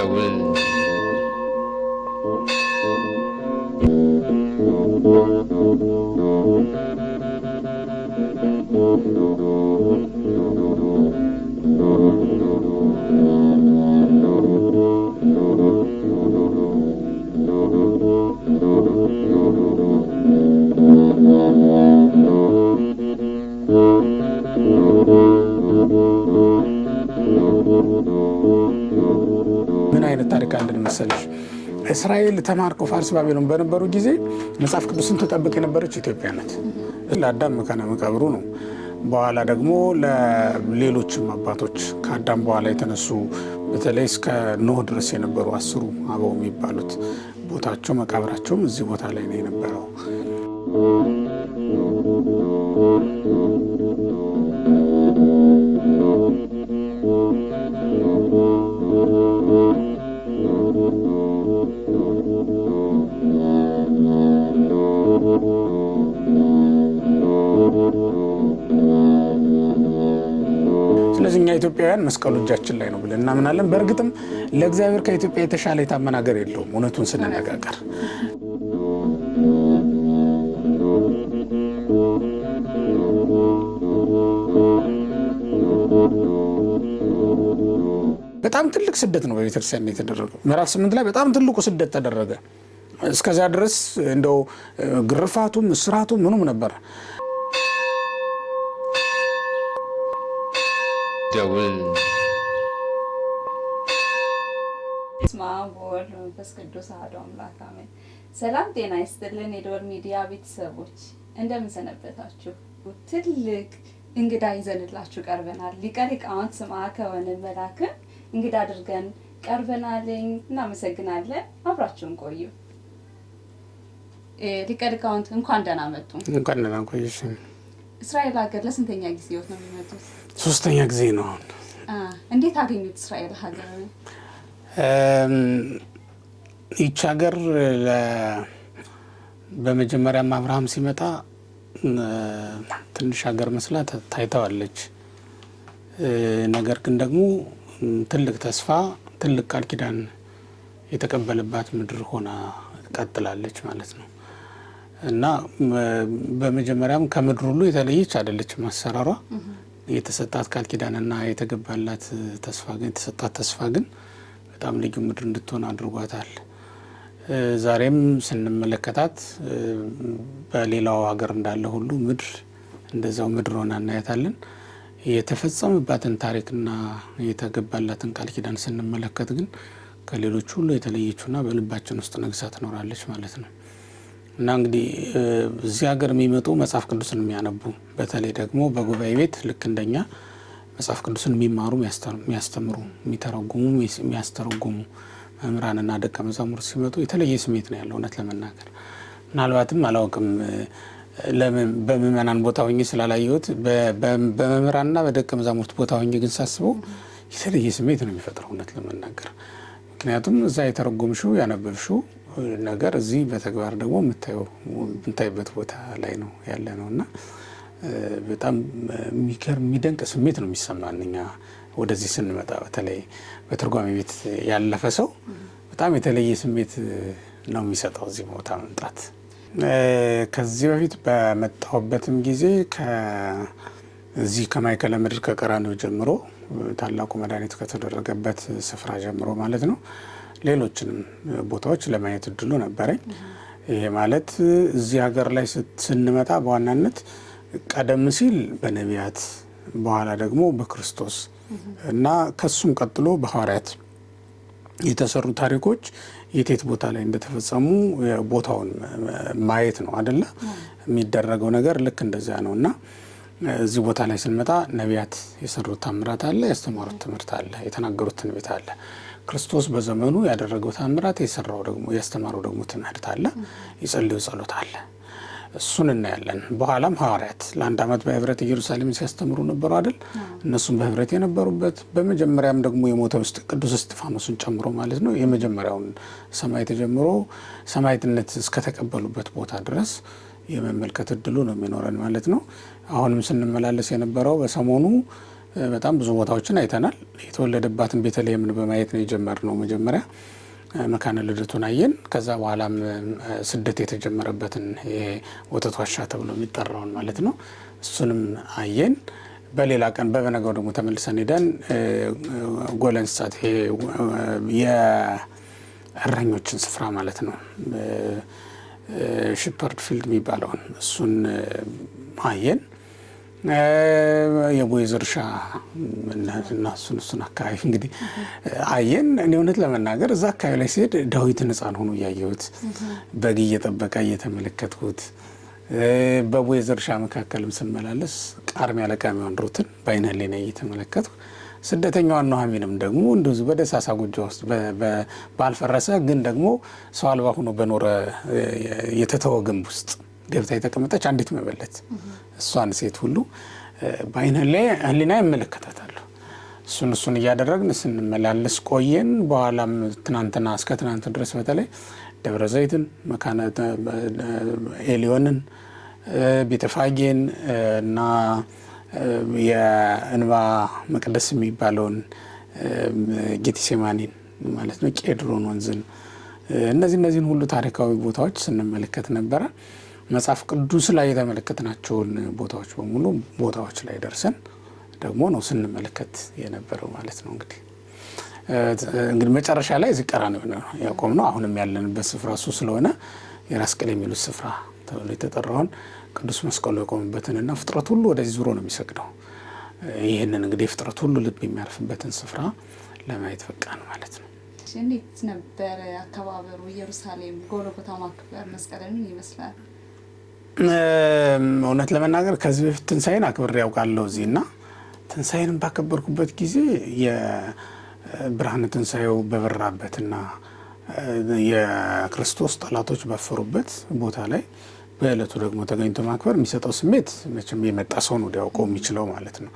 ደውል ምን አይነት ታሪክ አለን መሰለሽ? እስራኤል ተማርኮ ፋርስ ባቢሎን በነበሩ ጊዜ መጽሐፍ ቅዱስን ተጠብቅ የነበረች ኢትዮጵያ ናት። ለአዳም መካነ መቃብሩ ነው። በኋላ ደግሞ ለሌሎችም አባቶች ከአዳም በኋላ የተነሱ በተለይ እስከ ኖህ ድረስ የነበሩ 10 አበው የሚባሉት ቦታቸው መቃብራቸውም እዚህ ቦታ ላይ ነው የነበረው። ስለዚህ እኛ ኢትዮጵያውያን መስቀሉ እጃችን ላይ ነው ብለን እናምናለን። በእርግጥም ለእግዚአብሔር ከኢትዮጵያ የተሻለ የታመነ ሀገር የለውም። እውነቱን ስንነጋገር በጣም ትልቅ ስደት ነው በቤተክርስቲያን የተደረገው። ምዕራፍ 8 ላይ በጣም ትልቁ ስደት ተደረገ። እስከዚያ ድረስ እንደው ግርፋቱም እስራቱም ምኑም ነበር። ደውል በስመ አብ ወወልድ ወመንፈስ ቅዱስ አሐዱ አምላክ አሜን። ሰላም ጤና ይስጥልን የደወል ሚዲያ ቤተሰቦች እንደምን ሰነበታችሁ? ትልቅ እንግዳ ይዘንላችሁ ቀርበናል። ሊቀ ሊቃውንት ስምዐ ከወንዕ መልአክን እንግዳ አድርገን ቀርበናል። እናመሰግናለን። አብራችሁን ቆዩ። ሊቀ ሊቃውንት እንኳን ደህና መጡ። እንኳን ደህና ቆየሽ። እስራኤል ሀገር ለስንተኛ ጊዜዎት ነው የሚመጡት? 3ኛ ጊዜ ነው። እንዴት አገኙት እስራኤል ሀገር? ይህች ሀገር በመጀመሪያም አብርሃም ሲመጣ ትንሽ ሀገር መስላ ታይተዋለች። ነገር ግን ደግሞ ትልቅ ተስፋ፣ ትልቅ ቃል ኪዳን የተቀበለባት ምድር ሆና ቀጥላለች ማለት ነው እና በመጀመሪያም ከምድር ሁሉ የተለየች አይደለችም። አሰራሯ የተሰጣት ቃል ኪዳንና የተገባላት ተስፋ ግን የተሰጣት ተስፋ ግን በጣም ልዩ ምድር እንድትሆን አድርጓታል። ዛሬም ስንመለከታት በሌላው ሀገር እንዳለ ሁሉ ምድር እንደዛው ምድር ሆና እናያታለን። የተፈጸመባትን ታሪክና የተገባላትን ቃል ኪዳን ስንመለከት ግን ከሌሎች ሁሉ የተለየችውና በልባችን ውስጥ ነግሳ ትኖራለች ማለት ነው እና እንግዲህ እዚህ ሀገር የሚመጡ መጽሐፍ ቅዱስን የሚያነቡ በተለይ ደግሞ በጉባኤ ቤት ልክ እንደኛ መጽሐፍ ቅዱስን የሚማሩ፣ የሚያስተምሩ፣ የሚተረጉሙ፣ የሚያስተረጉሙ መምህራንና ደቀ መዛሙርት ሲመጡ የተለየ ስሜት ነው ያለው። እውነት ለመናገር ምናልባትም አላውቅም በምእመናን ቦታ ሆኜ ስላላየሁት በመምህራንና በደቀ መዛሙርት ቦታ ሆኜ ግን ሳስበው የተለየ ስሜት ነው የሚፈጥረው እውነት ለመናገር። ምክንያቱም እዛ የተረጎምሽው ያነበብሽው ነገር እዚህ በተግባር ደግሞ የምታይበት ቦታ ላይ ነው ያለ ነው እና በጣም የሚደንቅ ስሜት ነው የሚሰማን እኛ ወደዚህ ስንመጣ። በተለይ በትርጓሜ ቤት ያለፈ ሰው በጣም የተለየ ስሜት ነው የሚሰጠው እዚህ ቦታ መምጣት። ከዚህ በፊት በመጣሁበትም ጊዜ እዚህ ከማዕከለ ምድር ከቀራንዮ ጀምሮ ታላቁ መድኃኒት ከተደረገበት ስፍራ ጀምሮ ማለት ነው ሌሎችንም ቦታዎች ለማየት እድሉ ነበረኝ። ይሄ ማለት እዚህ ሀገር ላይ ስንመጣ በዋናነት ቀደም ሲል በነቢያት በኋላ ደግሞ በክርስቶስ እና ከሱም ቀጥሎ በሐዋርያት የተሰሩ ታሪኮች የት ቦታ ላይ እንደተፈጸሙ ቦታውን ማየት ነው አይደለ? የሚደረገው ነገር ልክ እንደዚያ ነው እና እዚህ ቦታ ላይ ስንመጣ ነቢያት የሰሩት ታምራት አለ፣ ያስተማሩት ትምህርት አለ፣ የተናገሩት ትንቢት አለ። ክርስቶስ በዘመኑ ያደረገው ታምራት፣ የሰራው ደግሞ ያስተማረው ደግሞ ትምህርት አለ፣ የጸለየው ጸሎት አለ። እሱን እናያለን። በኋላም ሐዋርያት ለ1 ዓመት በህብረት ኢየሩሳሌም ሲያስተምሩ ነበሩ አይደል? እነሱም በህብረት የነበሩበት በመጀመሪያም ደግሞ የሞተው ቅዱስ እስጢፋኖስን ጨምሮ ማለት ነው የመጀመሪያውን ሰማዕት ተጀምሮ ሰማዕትነት እስከተቀበሉበት ቦታ ድረስ የመመልከት እድሉ ነው የሚኖረን ማለት ነው። አሁንም ስንመላለስ የነበረው በሰሞኑ በጣም ብዙ ቦታዎችን አይተናል። የተወለደባትን ቤተልሔምን በማየት ነው የጀመርነው። መጀመሪያ መካነ ልደቱን አየን። ከዛ በኋላም ስደት የተጀመረበትን ወተት ዋሻ ተብሎ የሚጠራውን ማለት ነው እሱንም አየን። በሌላ ቀን በበነጋው ደግሞ ተመልሰን ሄደን ጎለ እንስሳት የእረኞችን ስፍራ ማለት ነው ሺፐርድ ፊልድ የሚባለውን እሱን አየን። የቦዔዝ እርሻ እና እሱን አካባቢ እንግዲህ አየን። እኔ እውነት ለመናገር እዛ አካባቢ ላይ ሲሄድ ዳዊትን ሕፃን ሆኖ እያየሁት በግ እየጠበቀ እየተመለከትኩት በቦዔዝ እርሻ መካከልም ስመላለስ ቃርሚያ ለቃሚዋን ሩትን በዓይነ ሕሊናዬ እየተመለከትኩ ስደተኛዋን ኑኃሚንም ደግሞ እንደዚሁ በደሳሳ ጎጆ ውስጥ ባልፈረሰ ግን ደግሞ ሰው አልባ ሆኖ በኖረ የተተወ ግንብ ውስጥ ገብታ የተቀመጠች አንዲት መበለት እሷን ሴት ሁሉ በዓይነ ሕሊናዬ እመለከታታለሁ። እሱን እያደረግን ስንመላለስ ቆየን። በኋላም ትናንትና እስከ ትናንት ድረስ በተለይ ደብረ ዘይትን፣ መካነ ኤሊዮንን፣ ቤተፋጌን እና የእንባ መቅደስ የሚባለውን ጌቴሴማኒን ማለት ነው፣ ቄድሮን ወንዝን፣ እነዚህን ሁሉ ታሪካዊ ቦታዎች ስንመለከት ነበረ። መጽሐፍ ቅዱስ ላይ የተመለከትናቸውን ቦታዎች በሙሉ ቦታዎች ላይ ደርሰን ደግሞ ነው ስንመለከት የነበረው ማለት ነው። እንግዲህ መጨረሻ ላይ እዚህ ቀራንዮ ነው ያቆምነው። አሁንም ያለንበት ስፍራ እሱ ስለሆነ የራስ ቅል የሚሉት ስፍራ ተብሎ የተጠራውን ቅዱስ መስቀሉ የቆመበትንና ፍጥረት ሁሉ ወደዚህ ዙሮ ነው የሚሰግደው። ይህንን እንግዲህ ፍጥረት ሁሉ ልብ የሚያርፍበትን ስፍራ ለማየት በቃን ማለት ነው። እንዴት ነበረ አከባበሩ? ኢየሩሳሌም ጎልጎታ ማክበር መስቀልን ይመስላል? እውነት ለመናገር ከዚህ በፊት ትንሣኤን አክብሬ ያውቃለሁ እዚህና ትንሣኤን ባከበርኩበት ጊዜ የብርሃነ ትንሣኤው በበራበትና የክርስቶስ ጠላቶች ባፈሩበት ቦታ ላይ በዕለቱ ደግሞ ተገኝቶ ማክበር የሚሰጠው ስሜት መቼም የመጣ ሰው ነው ሊያውቀው የሚችለው ማለት ነው።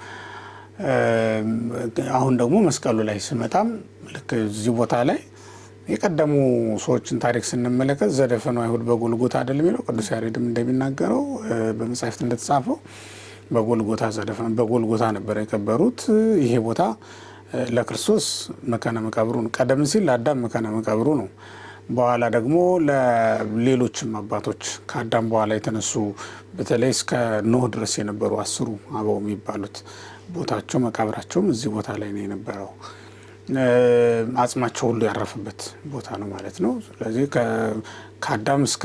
አሁን ደግሞ መስቀሉ ላይ ስመጣም ልክ እዚህ ቦታ ላይ የቀደሙ ሰዎችን ታሪክ ስንመለከት ዘደፈኑ አይሁድ በጎልጎታ አይደል የሚለው ቅዱስ ያሬድም እንደሚናገረው በመጻሕፍት እንደተጻፈው በጎልጎታ ዘደፈኑ በጎልጎታ ነበር የቀበሩት። ይሄ ቦታ ለክርስቶስ መካነ መቃብሩ ነው። ቀደም ሲል ለአዳም መካነ መቃብሩ ነው። በኋላ ደግሞ ለሌሎችም አባቶች ከአዳም በኋላ የተነሱ በተለይ እስከ ኖህ ድረስ የነበሩ 10 አበው የሚባሉት ቦታቸው መቃብራቸውም እዚህ ቦታ ላይ ነው የነበረው። አጽማቸው ሁሉ ያረፈበት ቦታ ነው ማለት ነው። ስለዚህ ከአዳም እስከ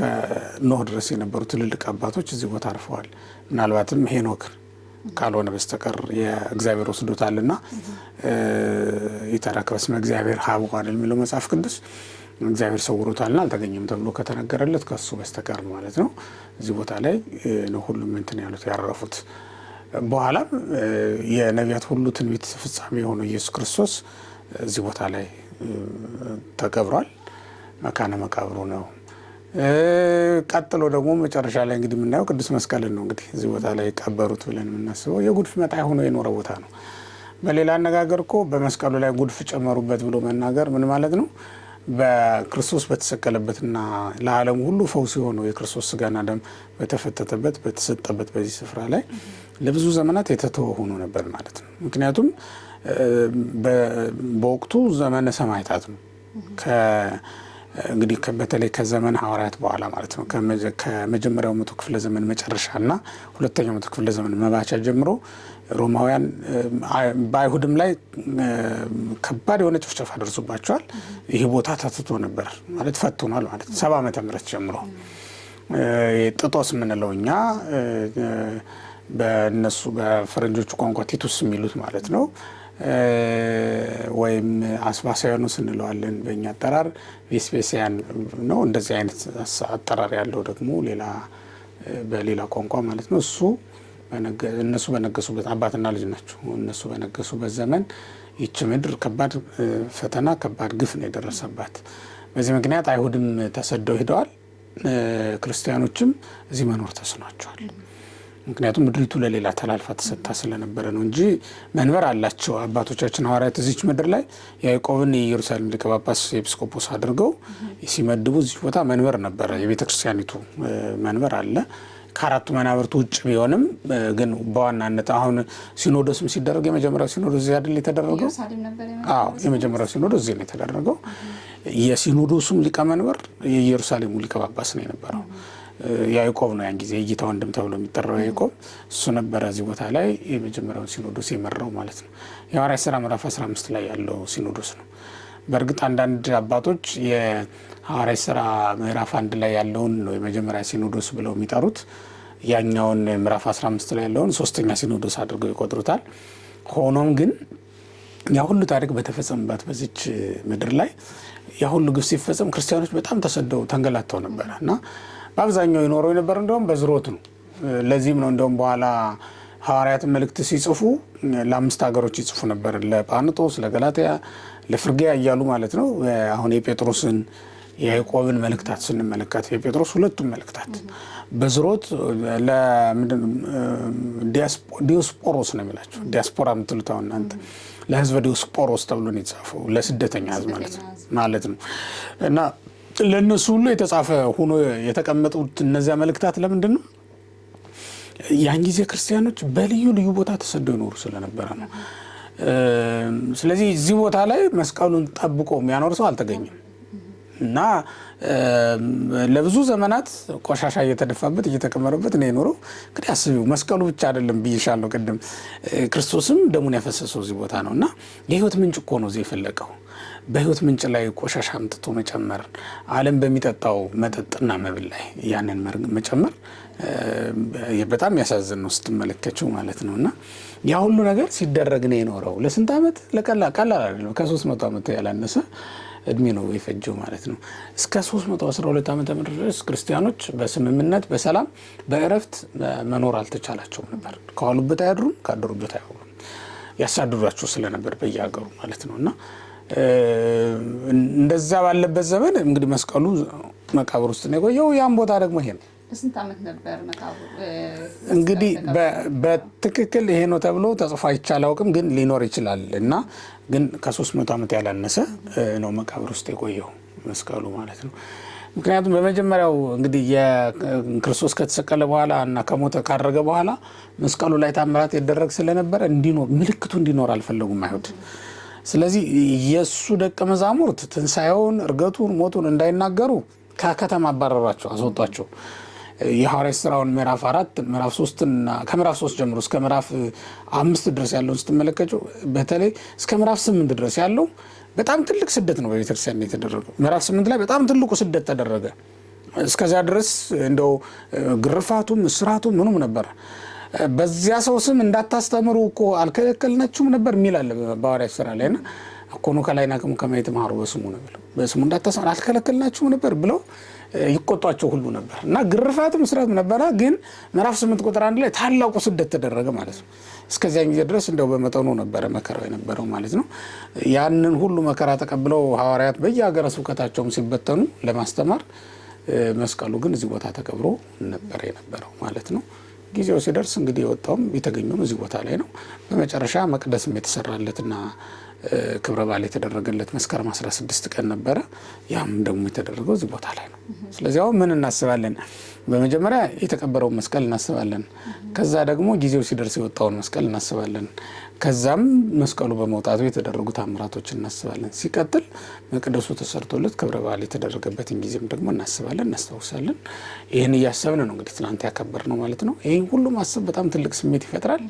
ኖህ ድረስ የነበሩ ትልልቅ አባቶች እዚህ ቦታ አርፈዋል። ምናልባትም ሄኖክን ካልሆነ በስተቀር የእግዚአብሔር ወስዶታልና ይተረክ በስመ እግዚአብሔር ሀብኦ አይደል የሚለው መጽሐፍ ቅዱስ እግዚአብሔር ሰውሮታልና አልተገኘም ተብሎ ከተነገረለት ከሱ በስተቀር ማለት ነው። እዚህ ቦታ ላይ ነው ሁሉም እንትን ያሉት ያረፉት። በኋላም የነቢያት ሁሉ ትንቢት ፍጻሜ የሆነው ኢየሱስ ክርስቶስ እዚህ ቦታ ላይ ተቀብሯል። መካነ መቃብሩ ነው። ቀጥሎ ደግሞ መጨረሻ ላይ እንግዲህ የምናየው ቅዱስ መስቀልን ነው። እንግዲህ እዚህ ቦታ ላይ ቀበሩት ብለን የምናስበው የጉድፍ መጣያ ሆኖ የኖረ ቦታ ነው። በሌላ አነጋገር እኮ በመስቀሉ ላይ ጉድፍ ጨመሩበት ብሎ መናገር ምን ማለት ነው? በክርስቶስ በተሰቀለበትና ለዓለም ሁሉ ፈውስ የሆነው የክርስቶስ ስጋና ደም በተፈተተበት በተሰጠበት በዚህ ስፍራ ላይ ለብዙ ዘመናት የተተወ ሆኖ ነበር ማለት ነው። ምክንያቱም በወቅቱ ዘመነ ሰማዕታት ነው። እንግዲህ በተለይ ከዘመን ሐዋርያት በኋላ ማለት ነው ከመጀመሪያው መቶ ክፍለ ዘመን መጨረሻና ሁለተኛው መቶ ክፍለ ዘመን መባቻ ጀምሮ ሮማውያን በአይሁድም ላይ ከባድ የሆነ ጭፍጨፋ ደርሶባቸዋል። ይህ ቦታ ተትቶ ነበር ማለት ፈትኗል ማለት 70 ዓመተ ምህረት ጀምሮ ጥጦስ የምንለው እኛ በእነሱ በፈረንጆቹ ቋንቋ ቲቱስ የሚሉት ማለት ነው ወይም አስባሳያኖስ እንለዋለን በእኛ አጠራር ቬስፔሲያን ነው። እንደዚህ አይነት አጠራር ያለው ደግሞ ሌላ በሌላ ቋንቋ ማለት ነው። እነሱ በነገሱበት አባትና ልጅ ናቸው። እነሱ በነገሱበት ዘመን ይቺ ምድር ከባድ ፈተና ከባድ ግፍ ነው የደረሰባት። በዚህ ምክንያት አይሁድም ተሰደው ሄደዋል። ክርስቲያኖችም እዚህ መኖር ተስኗቸዋል። ምክንያቱም ምድሪቱ ለሌላ ተላልፋ ተሰጥታ ስለነበረ ነው እንጂ መንበር አላቸው አባቶቻችን ሐዋርያት እዚች ምድር ላይ ያዕቆብን የኢየሩሳሌም ሊቀ ጳጳስ ኤጲስቆጶስ አድርገው ሲመድቡ እዚህ ቦታ መንበር ነበረ። የቤተ ክርስቲያኒቱ መንበር አለ። ከአራቱ መናብርት ውጭ ቢሆንም ግን በዋናነት አሁን ሲኖዶስም ሲደረግ የመጀመሪያው ሲኖዶስ እዚህ አይደል የተደረገው? አዎ የመጀመሪያው ሲኖዶስ እዚህ ነው የተደረገው። የሲኖዶሱም ሊቀመንበር የኢየሩሳሌሙ ሊቀ ጳጳስ ነው የነበረው። ያዕቆብ ነው ያን ጊዜ የጌታ ወንድም ተብሎ የሚጠራው ያዕቆብ እሱ ነበር እዚህ ቦታ ላይ የመጀመሪያውን ሲኖዶስ የመራው ማለት ነው። የሐዋርያት ሥራ ምዕራፍ 15 ላይ ያለው ሲኖዶስ ነው። በእርግጥ አንዳንድ አባቶች የሐዋርያት ሥራ ምዕራፍ 1 ላይ ያለውን ነው የመጀመሪያ ሲኖዶስ ብለው የሚጠሩት፣ ያኛውን ምዕራፍ 15 ላይ ያለውን ሶስተኛ ሲኖዶስ አድርገው ይቆጥሩታል። ሆኖም ግን ያ ሁሉ ታሪክ በተፈጸመባት በዚች ምድር ላይ ያ ሁሉ ግፍ ሲፈጸም ክርስቲያኖች በጣም ተሰደው ተንገላተው ነበር እና በአብዛኛው ይኖረው የነበረ እንደውም በዝሮት ነው። ለዚህም ነው እንደውም በኋላ ሐዋርያት መልእክት ሲጽፉ ለአምስት ሀገሮች ይጽፉ ነበር፣ ለጳንጦስ፣ ለገላትያ፣ ለፍርግያ እያሉ ማለት ነው። አሁን የጴጥሮስን የያዕቆብን መልእክታት ስንመለከት የጴጥሮስ ሁለቱም መልእክታት በዝሮት ዲዮስፖሮስ ነው የሚላቸው። ዲያስፖራ የምትሉት አሁን እናንተ ለህዝበ ዲዮስፖሮስ ተብሎ ነው የተጻፈው፣ ለስደተኛ ህዝብ ማለት ነው እና ለነሱ ሁሉ የተጻፈ ሆኖ የተቀመጡት እነዚያ መልእክታት ለምንድን ነው? ያን ጊዜ ክርስቲያኖች በልዩ ልዩ ቦታ ተሰደው ይኖሩ ስለነበረ ነው። ስለዚህ እዚህ ቦታ ላይ መስቀሉን ጠብቆ የሚያኖር ሰው አልተገኘም እና ለብዙ ዘመናት ቆሻሻ እየተደፋበት እየተከመረበት ነው የኖረው። እንግዲህ አስቢው፣ መስቀሉ ብቻ አይደለም ብዬሻለሁ ቅድም፣ ክርስቶስም ደሙን ያፈሰሰው እዚህ ቦታ ነው እና የህይወት ምንጭ እኮ ነው እዚህ የፈለቀው። በህይወት ምንጭ ላይ ቆሻሻ አምጥቶ መጨመር፣ ዓለም በሚጠጣው መጠጥና መብል ላይ ያንን መጨመር በጣም ያሳዝን ነው ስትመለከችው ማለት ነው እና ያ ሁሉ ነገር ሲደረግ ነው የኖረው። ለስንት ዓመት? ቀላል አይደለም። ከ300 ዓመት ያላነሰ እድሜ ነው የፈጀው ማለት ነው። እስከ 312 ዓመተ ምህረት ድረስ ክርስቲያኖች በስምምነት በሰላም በእረፍት መኖር አልተቻላቸውም ነበር። ከዋሉበት አያድሩም፣ ካደሩበት አይውሉም። ያሳድዷቸው ስለነበር በየሀገሩ ማለት ነው እና እንደዛ ባለበት ዘመን እንግዲህ መስቀሉ መቃብር ውስጥ ነው የቆየው። ያን ቦታ ደግሞ ይሄ ነው። ለስንት ዓመት ነበር መቃብሩ? እንግዲህ በትክክል ይሄ ነው ተብሎ ተጽፎ አይቻላውቅም፣ ግን ሊኖር ይችላል እና ግን ከ300 ዓመት ያላነሰ ነው መቃብር ውስጥ የቆየው መስቀሉ ማለት ነው። ምክንያቱም በመጀመሪያው እንግዲህ የክርስቶስ ከተሰቀለ በኋላ እና ከሞተ ካረገ በኋላ መስቀሉ ላይ ታምራት ይደረግ ስለነበረ እንዲኖር ምልክቱ እንዲኖር አልፈለጉም አይሁድ። ስለዚህ የሱ ደቀ መዛሙርት ትንሳኤውን፣ እርገቱን፣ ሞቱን እንዳይናገሩ ከከተማ አባረሯቸው፣ አስወጧቸው። የሐዋርያት ሥራውን ምዕራፍ 4 ምዕራፍ 3 እና ከምዕራፍ 3 ጀምሮ እስከ ምዕራፍ 5 ድረስ ያለውን ስትመለከቱ በተለይ እስከ ምዕራፍ 8 ድረስ ያለው በጣም ትልቅ ስደት ነው በቤተክርስቲያን የተደረገው። ምዕራፍ 8 ላይ በጣም ትልቁ ስደት ተደረገ። እስከዚያ ድረስ እንደው ግርፋቱም እስራቱም ምኑም ነበር። በዚያ ሰው ስም እንዳታስተምሩ እኮ አልከለከልናችሁም ነበር የሚል አለ በሐዋርያት ሥራ ላይ እና እኮኑ ከላይናክሙ ከመ ይትምሃሩ በስሙ ነው ብለው በስሙ እንዳታስተምሩ አልከለከልናችሁም ነበር ብለው ይቆጧቸው ሁሉ ነበር እና ግርፋትም እስራትም ነበረ። ግን ምዕራፍ 8 ቁጥር 1 ላይ ታላቁ ስደት ተደረገ ማለት ነው። እስከዚያ ጊዜ ድረስ እንደው በመጠኑ ነበረ መከራው የነበረው ማለት ነው። ያንን ሁሉ መከራ ተቀብለው ሐዋርያት በየሀገረ ስብከታቸውም ሲበተኑ ለማስተማር መስቀሉ ግን እዚህ ቦታ ተቀብሮ ነበር የነበረው ማለት ነው። ጊዜው ሲደርስ እንግዲህ የወጣውም የተገኘውም እዚህ ቦታ ላይ ነው። በመጨረሻ መቅደስም የተሰራለትና ክብረ በዓል የተደረገለት መስከረም 16 ቀን ነበረ። ያም ደግሞ የተደረገው እዚህ ቦታ ላይ ነው። ስለዚህ አሁን ምን እናስባለን? በመጀመሪያ የተቀበረውን መስቀል እናስባለን። ከዛ ደግሞ ጊዜው ሲደርስ የወጣውን መስቀል እናስባለን። ከዛም መስቀሉ በመውጣቱ የተደረጉ ታምራቶች እናስባለን። ሲቀጥል መቅደሱ ተሰርቶለት ክብረ በዓል የተደረገበትን ጊዜም ደግሞ እናስባለን፣ እናስታውሳለን። ይህን እያሰብን ነው እንግዲህ ትናንት ያከበርነው ማለት ነው። ይህን ሁሉ ማሰብ በጣም ትልቅ ስሜት ይፈጥራል።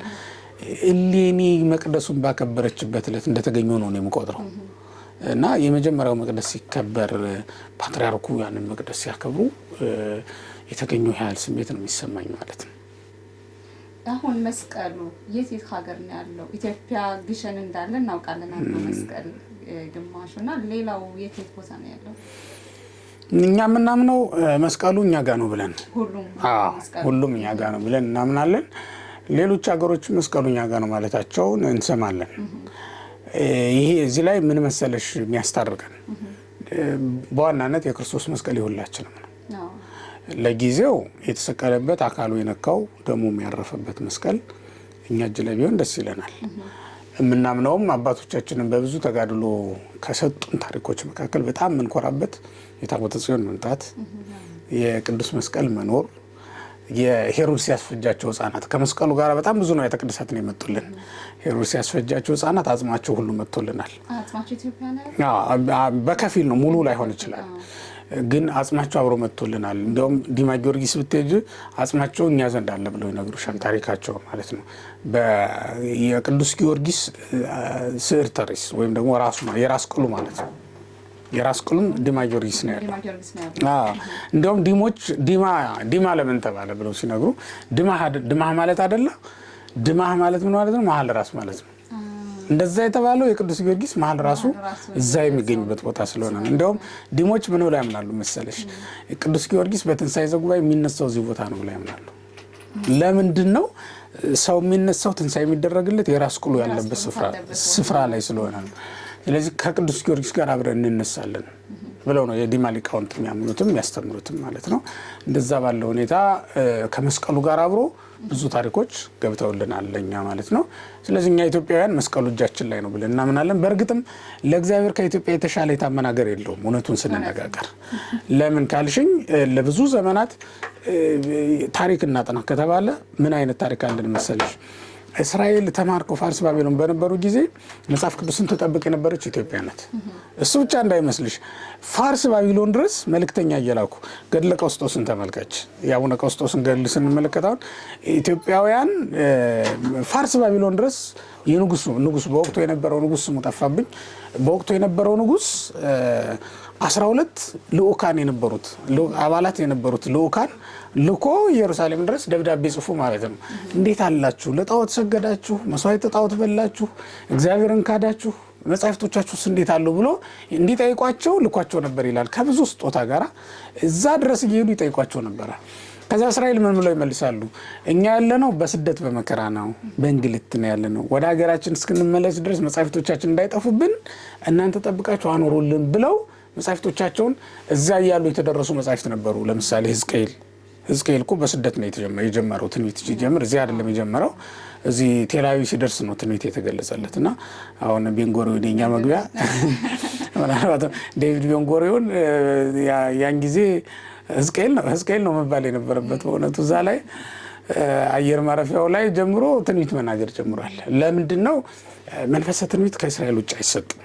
እሌኒ መቅደሱን ባከበረችበት ዕለት እንደተገኘው ነው የምቆጥረው እና የመጀመሪያው መቅደስ ሲከበር ፓትርያርኩ ያንን መቅደስ ሲያከብሩ የተገኘው ያህል ስሜት ነው የሚሰማኝ ማለት ነው። አሁን መስቀሉ የት ሀገር ነው ያለው? ኢትዮጵያ ግሸን እንዳለ እናውቃለን አለ መስቀል ግማሹና ሌላው የት ቦታ ነው ያለው? እኛ የምናምነው መስቀሉ እኛ ጋር ነው ብለን ሁሉም እኛ ጋር ነው ብለን እናምናለን። ሌሎች ሀገሮች መስቀሉ እኛ ጋር ነው ማለታቸውን እንሰማለን። ይሄ እዚህ ላይ ምን መሰለሽ የሚያስታርቀን በዋናነት የክርስቶስ መስቀል የሁላችንም ነው። ለጊዜው የተሰቀለበት አካሉ የነካው ደሙ የሚያረፈበት መስቀል እኛ እጅ ላይ ቢሆን ደስ ይለናል። የምናምነውም አባቶቻችንን በብዙ ተጋድሎ ከሰጡን ታሪኮች መካከል በጣም የምንኮራበት የታቦተ ጽዮን መምጣት፣ የቅዱስ መስቀል መኖር፣ የሄሮድስ ያስፈጃቸው ህፃናት ከመስቀሉ ጋር በጣም ብዙ ነው የተቀደሳት ነው የመጡልን። ሄሮድስ ያስፈጃቸው ህፃናት አጽማቸው ሁሉ መጥቶልናል። አጽማቸው ኢትዮጵያ ነው። በከፊል ነው፣ ሙሉ ላይሆን ይችላል፣ ግን አጽማቸው አብሮ መጥቶልናል። እንደውም ዲማ ጊዮርጊስ ብትሄጂ አጽማቸው እኛ ዘንድ አለ ብለው ይነግሩሻል፣ ታሪካቸው ማለት ነው። የቅዱስ ጊዮርጊስ ስዕር ተሪስ ወይም ደግሞ ራሱ ነው የራስ ቅሉ ማለት ነው። የራስ ቅሉም ዲማ ጊዮርጊስ ነው ያለው። እንደውም ዲማ ለምን ተባለ ብለው ሲነግሩ ድማህ ማለት አይደለ? ድማህ ማለት ምን ማለት ነው? መሀል ራስ ማለት ነው። እንደዛ የተባለው የቅዱስ ጊዮርጊስ መሀል ራሱ እዛ የሚገኝበት ቦታ ስለሆነ ነው። እንደውም ዲሞች ምን ብለው ያምናሉ መሰለሽ? ቅዱስ ጊዮርጊስ በትንሣኤ ዘጉባኤ የሚነሳው እዚህ ቦታ ነው ብለው ያምናሉ። ለምንድን ነው ሰው የሚነሳው ትንሣኤ የሚደረግለት የራስ ቅሉ ያለበት ስፍራ ላይ ስለሆነ ነው። ስለዚህ ከቅዱስ ጊዮርጊስ ጋር አብረን እንነሳለን ብለው ነው የዲማ ሊቃውንት የሚያምኑትም የሚያስተምሩትም ማለት ነው። እንደዛ ባለው ሁኔታ ከመስቀሉ ጋር አብሮ ብዙ ታሪኮች ገብተውልናል ለኛ ማለት ነው። ስለዚህ እኛ ኢትዮጵያውያን መስቀሉ እጃችን ላይ ነው ብለን እናምናለን። በእርግጥም ለእግዚአብሔር ከኢትዮጵያ የተሻለ የታመነ ሀገር የለውም እውነቱን ስንነጋገር። ለምን ካልሽኝ ለብዙ ዘመናት ታሪክ እናጥና ከተባለ ምን አይነት ታሪክ አለን መሰለሽ? እስራኤል ተማርከው ፋርስ ባቢሎን በነበሩ ጊዜ መጽሐፍ ቅዱስን ተጠብቅ የነበረች ኢትዮጵያ ናት። እሱ ብቻ እንዳይመስልሽ ፋርስ ባቢሎን ድረስ መልእክተኛ እየላኩ ገድለ ቀውስጦስን ተመልከች። የአቡነ ቀውስጦስን ገድል ስንመለከታውን ኢትዮጵያውያን ፋርስ ባቢሎን ድረስ ንጉሱ በወቅቱ የነበረው ንጉስ ስሙ ጠፋብኝ። በወቅቱ የነበረው ንጉስ 12 ልኡካን የነበሩት አባላት የነበሩት ልኡካን ልኮ ኢየሩሳሌም ድረስ ደብዳቤ ጽፉ ማለት ነው። እንዴት አላችሁ? ለጣዖት ሰገዳችሁ፣ መስዋዕት ጣዖት በላችሁ፣ እግዚአብሔርን ካዳችሁ፣ መጻሕፍቶቻችሁስ እንዴት አሉ ብሎ እንዲጠይቋቸው ልኳቸው ነበር ይላል። ከብዙ ስጦታ ጋር እዛ ድረስ እየሄዱ ይጠይቋቸው ነበር። ከዛ እስራኤል ምን ብለው ይመልሳሉ? እኛ ያለነው በስደት በመከራ ነው፣ በእንግልት ነው ያለነው። ወደ ሀገራችን እስክንመለስ ድረስ መጻሕፍቶቻችን እንዳይጠፉብን እናንተ ጠብቃችሁ አኖሩልን ብለው መጻሕፍቶቻቸውን እዛ እያሉ የተደረሱ መጻሕፍት ነበሩ። ለምሳሌ ሕዝቅኤል እኮ በስደት ነው የጀመረው ትንቢት ሲጀምር እዚህ አይደለም የጀመረው፣ እዚህ ቴላዊ ሲደርስ ነው ትንቢት የተገለጸለት። እና አሁን ቤንጎሪዮን የኛ መግቢያ ምናልባት ዴቪድ ቤንጎሪዮን ያን ጊዜ ሕዝቅኤል ነው መባል የነበረበት በእውነቱ። እዛ ላይ አየር ማረፊያው ላይ ጀምሮ ትንቢት መናገር ጀምሯል። ለምንድን ነው? መንፈሰ ትንቢት ከእስራኤል ውጭ አይሰጥም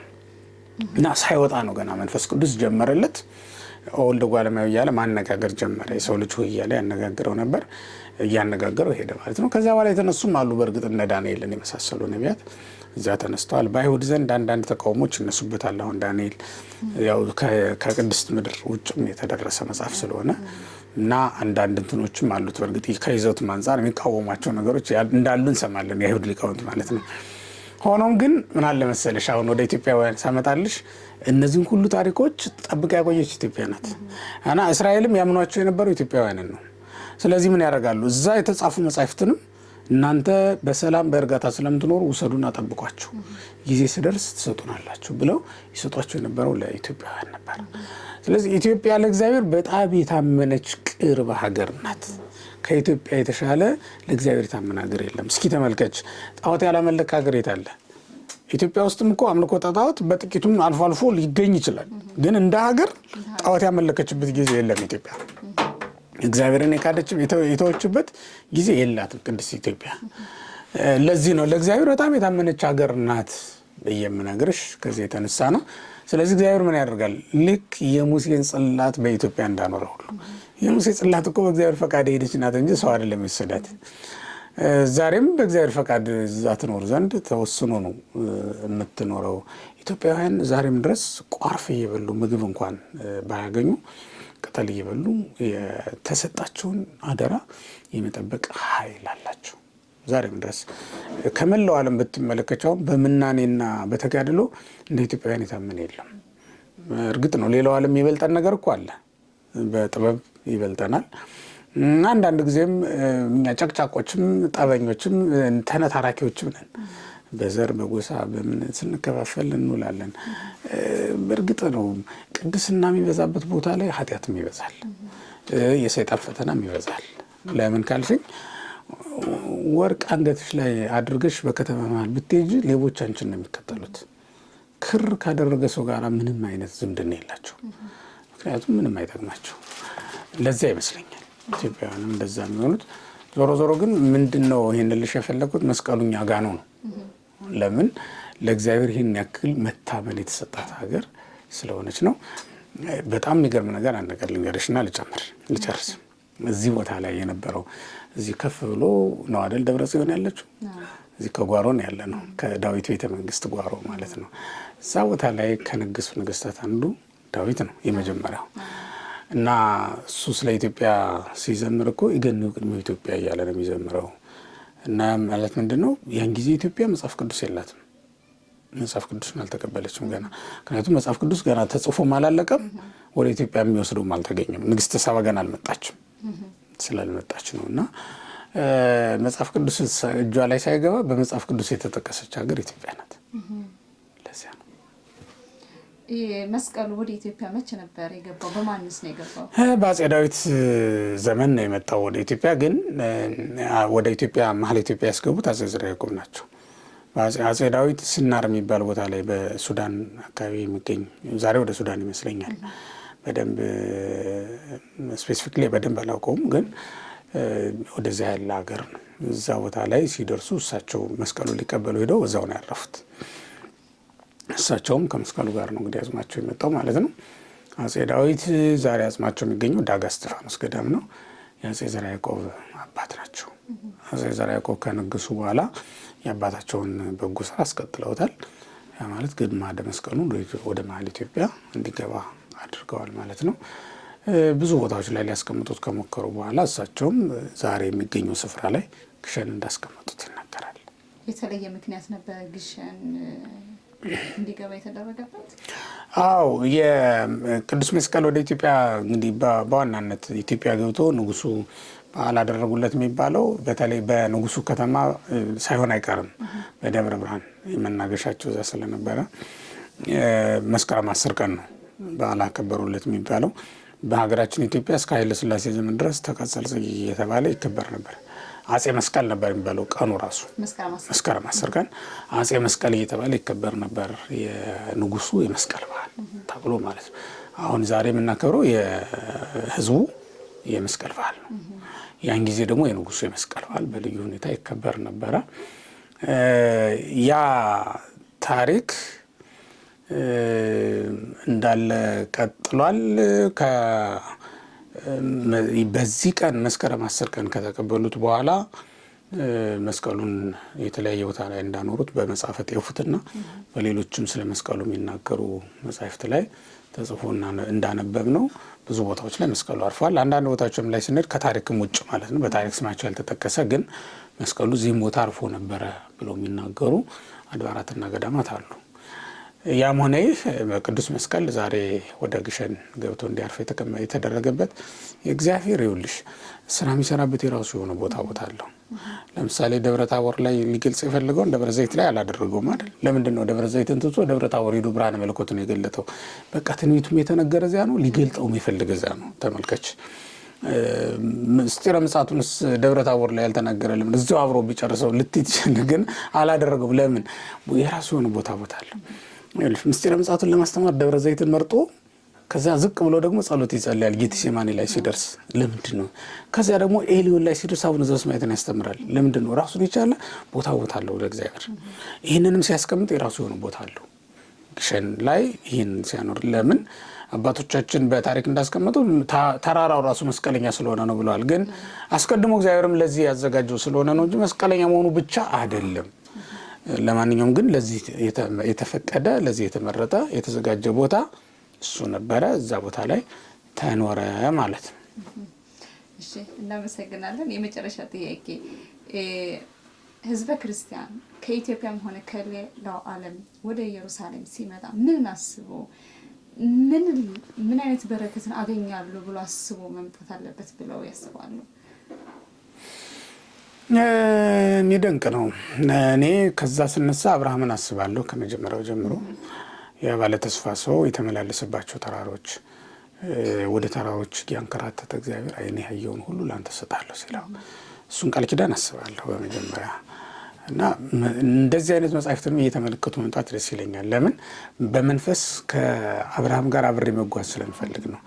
እና ሳይወጣ ነው ገና መንፈስ ቅዱስ ጀመረለት። ወልደ ጓለማዊ እያለ ማነጋገር ጀመረ። የሰው ልጅ ሆይ እያለ ያነጋግረው ነበር። እያነጋገረው ሄደ ማለት ነው። ከዛ በኋላ የተነሱም አሉ። በእርግጥ እነ ዳንኤልን የመሳሰሉ ነቢያት እዛ ተነስተዋል። በአይሁድ ዘንድ አንዳንድ ተቃውሞች ይነሱበታል። አሁን ዳንኤል ያው ከቅድስት ምድር ውጭም የተደረሰ መጽሐፍ ስለሆነ እና አንዳንድ እንትኖችም አሉት። በእርግጥ ከይዘቱም አንጻር የሚቃወሟቸው ነገሮች እንዳሉ እንሰማለን፣ የአይሁድ ሊቃውንት ማለት ነው። ሆኖም ግን ምን አለ መሰለሽ አሁን ወደ ኢትዮጵያውያን ሳመጣልሽ እነዚህን ሁሉ ታሪኮች ጠብቃ ያቆየች ኢትዮጵያ ናት እና እስራኤልም ያምኗቸው የነበረው ኢትዮጵያውያንን ነው። ስለዚህ ምን ያደርጋሉ? እዛ የተጻፉ መጻሕፍትንም እናንተ በሰላም በእርጋታ ስለምትኖሩ ውሰዱና ጠብቋቸው፣ ጊዜ ሲደርስ ትሰጡናላችሁ ብለው ይሰጧቸው የነበረው ለኢትዮጵያውያን ነበር። ስለዚህ ኢትዮጵያ ለእግዚአብሔር በጣም የታመነች ቅርብ ሀገር ናት። ከኢትዮጵያ የተሻለ ለእግዚአብሔር የታመነ ሀገር የለም። እስኪ ተመልከች፣ ጣዖት ያላመለክ ሀገር የት አለ? ኢትዮጵያ ውስጥም እኮ አምልኮተ ጣዖት በጥቂቱም አልፎ አልፎ ሊገኝ ይችላል። ግን እንደ ሀገር ጣዖት ያመለከችበት ጊዜ የለም ኢትዮጵያ። እግዚአብሔርን የተወችበት ጊዜ የላትም ቅድስት ኢትዮጵያ። ለዚህ ነው ለእግዚአብሔር በጣም የታመነች ሀገር ናት ብዬ የምነግርሽ ከዚህ የተነሳ ነው። ስለዚህ እግዚአብሔር ምን ያደርጋል? ልክ የሙሴን ጽላት በኢትዮጵያ እንዳኖረ ሁሉ የሙሴ ጽላት እኮ በእግዚአብሔር ፈቃድ ሄደች ናት እንጂ ሰው አይደለም የወሰዳት። ዛሬም በእግዚአብሔር ፈቃድ እዛ ትኖር ዘንድ ተወስኖ ነው የምትኖረው። ኢትዮጵያውያን ዛሬም ድረስ ቋርፍ እየበሉ ምግብ እንኳን ባያገኙ ቅጠል እየበሉ የተሰጣቸውን አደራ የመጠበቅ ኃይል አላቸው። ዛሬም ድረስ ከመላው ዓለም ብትመለከቸው በምናኔና በተጋድሎ እንደ ኢትዮጵያውያን የታመነ የለም። እርግጥ ነው ሌላው ዓለም ይበልጠን ነገር እኮ አለ፣ በጥበብ ይበልጠናል። አንዳንድ ጊዜም እኛ ጨቅጫቆችም ጠበኞችም ተነታራኪዎችም ነን። በዘር በጎሳ በምን ስንከፋፈል እንውላለን። በእርግጥ ነው ቅድስና የሚበዛበት ቦታ ላይ ኃጢአትም ይበዛል፣ የሰይጣን ፈተናም ይበዛል። ለምን ካልሽኝ ወርቅ አንገትሽ ላይ አድርገሽ በከተማ መሃል ብትሄጂ ሌቦች አንቺን ነው የሚከተሉት። ክር ካደረገ ሰው ጋር ምንም አይነት ዝምድና የላቸው፣ ምክንያቱም ምንም አይጠቅማቸው። ለዚያ ይመስለኛል ኢትዮጵያውያንም እንደዛ የሚሆኑት። ዞሮ ዞሮ ግን ምንድነው ይሄን ልሽ የፈለኩት መስቀሉኛ ጋ ነው። ለምን ለእግዚአብሔር ይሄን ያክል መታመን የተሰጣት ሀገር ስለሆነች ነው። በጣም የሚገርም ነገር አንድ ነገር ልንገርሽና ልጨርስ። እዚህ ቦታ ላይ የነበረው እዚህ ከፍ ብሎ ነው አይደል ደብረ ጽዮን ያለችው? እዚህ ከጓሮ ነው ያለ ነው፣ ከዳዊት ቤተ መንግስት ጓሮ ማለት ነው። እዛ ቦታ ላይ ከነገሱ ነገስታት አንዱ ዳዊት ነው የመጀመሪያው። እና እሱ ስለ ኢትዮጵያ ሲዘምር እኮ ይገነው ቅድመ ኢትዮጵያ እያለ ነው የሚዘምረው። እና ማለት ምንድነው ያን ጊዜ ኢትዮጵያ መጽሐፍ ቅዱስ የላትም፣ መጽሐፍ ቅዱስን አልተቀበለችም ገና። ምክንያቱም መጽሐፍ ቅዱስ ገና ተጽፎም አላለቀም፣ ወደ ኢትዮጵያ የሚወስደውም አልተገኘም። ንግስተ ሳባ ገና አልመጣችም፣ ስላልመጣች ነው። እና መጽሐፍ ቅዱስ እጇ ላይ ሳይገባ በመጽሐፍ ቅዱስ የተጠቀሰች ሀገር ኢትዮጵያ ናት። ለዚያ ነው መስቀሉ ወደ ኢትዮጵያ መቼ ነበር የገባው? በማንስ ነው የገባው? በአጼ ዳዊት ዘመን ነው የመጣው ወደ ኢትዮጵያ። ግን ወደ ኢትዮጵያ መሀል ኢትዮጵያ ያስገቡት አጼ ዘርዓ ያዕቆብ ናቸው። አጼ ዳዊት ስናር የሚባል ቦታ ላይ በሱዳን አካባቢ የሚገኝ ዛሬ ወደ ሱዳን ይመስለኛል፣ በደንብ ስፔሲፊክሊ በደንብ አላውቀውም፣ ግን ወደዚያ ያለ ሀገር ነው። እዛ ቦታ ላይ ሲደርሱ እሳቸው መስቀሉን ሊቀበሉ ሄደው እዛው ነው ያረፉት። እሳቸውም ከመስቀሉ ጋር ነው እንግዲህ አጽማቸው የመጣው ማለት ነው። አጼ ዳዊት ዛሬ አጽማቸው የሚገኘው ዳጋ እስጢፋኖስ ገዳም ነው። የአጼ ዘርዓ ያዕቆብ አባት ናቸው። አጼ ዘርዓ ያዕቆብ ከነገሱ በኋላ የአባታቸውን በጎ ስራ አስቀጥለውታል። ያ ማለት ግማደ መስቀሉን ወደ መሀል ኢትዮጵያ እንዲገባ አድርገዋል ማለት ነው። ብዙ ቦታዎች ላይ ሊያስቀምጡት ከሞከሩ በኋላ እሳቸውም ዛሬ የሚገኘው ስፍራ ላይ ግሸን እንዳስቀመጡት ይናገራል። የተለየ ምክንያት ነበር ግሸን እንዲገባ የተደረገበት? አዎ፣ የቅዱስ መስቀል ወደ ኢትዮጵያ እንግዲህ በዋናነት ኢትዮጵያ ገብቶ ንጉሱ በዓል አደረጉለት የሚባለው በተለይ በንጉሱ ከተማ ሳይሆን አይቀርም በደብረ ብርሃን የመናገሻቸው እዛ ስለነበረ መስከረም 10 ቀን ነው በዓል አከበሩለት የሚባለው። በሀገራችን ኢትዮጵያ እስከ ኃይለ ሥላሴ ዘመን ድረስ ተቀጸል ጽጌ እየተባለ ይከበር ነበር። አጼ መስቀል ነበር የሚባለው ቀኑ ራሱ መስከረም 10 ቀን አጼ መስቀል እየተባለ ይከበር ነበር። የንጉሱ የመስቀል በዓል ተብሎ ማለት ነው። አሁን ዛሬ የምናከብረው የህዝቡ የመስቀል በዓል ነው። ያን ጊዜ ደግሞ የንጉሱ የመስቀል በዓል በልዩ ሁኔታ ይከበር ነበረ። ያ ታሪክ እንዳለ ቀጥሏል። በዚህ ቀን መስከረም 10 ቀን ከተቀበሉት በኋላ መስቀሉን የተለያየ ቦታ ላይ እንዳኖሩት በመጽሐፈ ቴዎፍትና በሌሎችም ስለ መስቀሉ የሚናገሩ መጻሕፍት ላይ ተጽፎ እንዳነበብ ነው። ብዙ ቦታዎች ላይ መስቀሉ አርፏል። አንዳንድ ቦታዎችም ላይ ስንሄድ ከታሪክም ውጭ ማለት ነው፣ በታሪክ ስማቸው ያልተጠቀሰ ግን መስቀሉ እዚህም ቦታ አርፎ ነበረ ብለው የሚናገሩ አድባራትና ገዳማት አሉ። ያም ሆነ ይህ ቅዱስ መስቀል ዛሬ ወደ ግሸን ገብቶ እንዲያርፍ የተደረገበት የእግዚአብሔር ይውልሽ ስራ የሚሰራበት የራሱ የሆነ ቦታ አለው። ለምሳሌ ደብረ ታቦር ላይ ሊገልጽ የፈለገውን ደብረ ዘይት ላይ አላደረገውም አይደል? ለምንድን ነው ደብረ ዘይትን ትቶ ደብረ ታቦር ሄዶ ብርሃነ መለኮትን የገለጠው? በቃ ትንቢቱም የተነገረ እዚያ ነው፣ ሊገልጠውም የፈለገ እዚያ ነው። ተመልከች። ምስጢረ ምጽአቱንስ ደብረ ታቦር ላይ ያልተናገረ ለምን? እዚያው አብሮ ቢጨርሰው ልትይችል፣ ግን አላደረገውም። ለምን? የራሱ የሆነ ቦታ አለው። ምስጢረ ምጽአቱን ለማስተማር ደብረ ዘይትን መርጦ ከዛ ዝቅ ብሎ ደግሞ ጸሎት ይጸልያል ጌቴሴማኒ ላይ ሲደርስ። ለምንድን ነው? ከዚያ ደግሞ ኤሊዮን ላይ ሲደርስ አቡነ ዘበሰማያትን ያስተምራል። ለምንድን ነው? ራሱን የቻለ ቦታ አለው ለእግዚአብሔር። ይህንንም ሲያስቀምጥ የራሱ የሆነ ቦታ አለው። ግሸን ላይ ይህን ሲያኖር ለምን? አባቶቻችን በታሪክ እንዳስቀመጡ ተራራው ራሱ መስቀለኛ ስለሆነ ነው ብለዋል። ግን አስቀድሞ እግዚአብሔርም ለዚህ ያዘጋጀው ስለሆነ ነው እንጂ መስቀለኛ መሆኑ ብቻ አይደለም። ለማንኛውም ግን ለዚህ የተፈቀደ ለዚህ የተመረጠ የተዘጋጀ ቦታ እሱ ነበረ። እዛ ቦታ ላይ ተኖረ ማለት ነው። እሺ፣ እናመሰግናለን። የመጨረሻ ጥያቄ፣ ህዝበ ክርስቲያን ከኢትዮጵያም ሆነ ከሌላው ዓለም ወደ ኢየሩሳሌም ሲመጣ ምን አስቦ ምን አይነት በረከትን አገኛለሁ ብሎ አስቦ መምጣት አለበት ብለው ያስባሉ? የሚደንቅ ነው። እኔ ከዛ ስነሳ አብርሃምን አስባለሁ። ከመጀመሪያው ጀምሮ የባለ ተስፋ ሰው የተመላለሰባቸው ተራሮች፣ ወደ ተራሮች ያንከራተተ እግዚአብሔር ዓይን ያየውን ሁሉ ላንተ ሰጣለሁ ሲለው እሱን ቃል ኪዳን አስባለሁ በመጀመሪያ። እና እንደዚህ አይነት መጻሕፍትንም እየተመለከቱ መምጣት ደስ ይለኛል። ለምን? በመንፈስ ከአብርሃም ጋር አብሬ መጓዝ ስለምፈልግ ነው።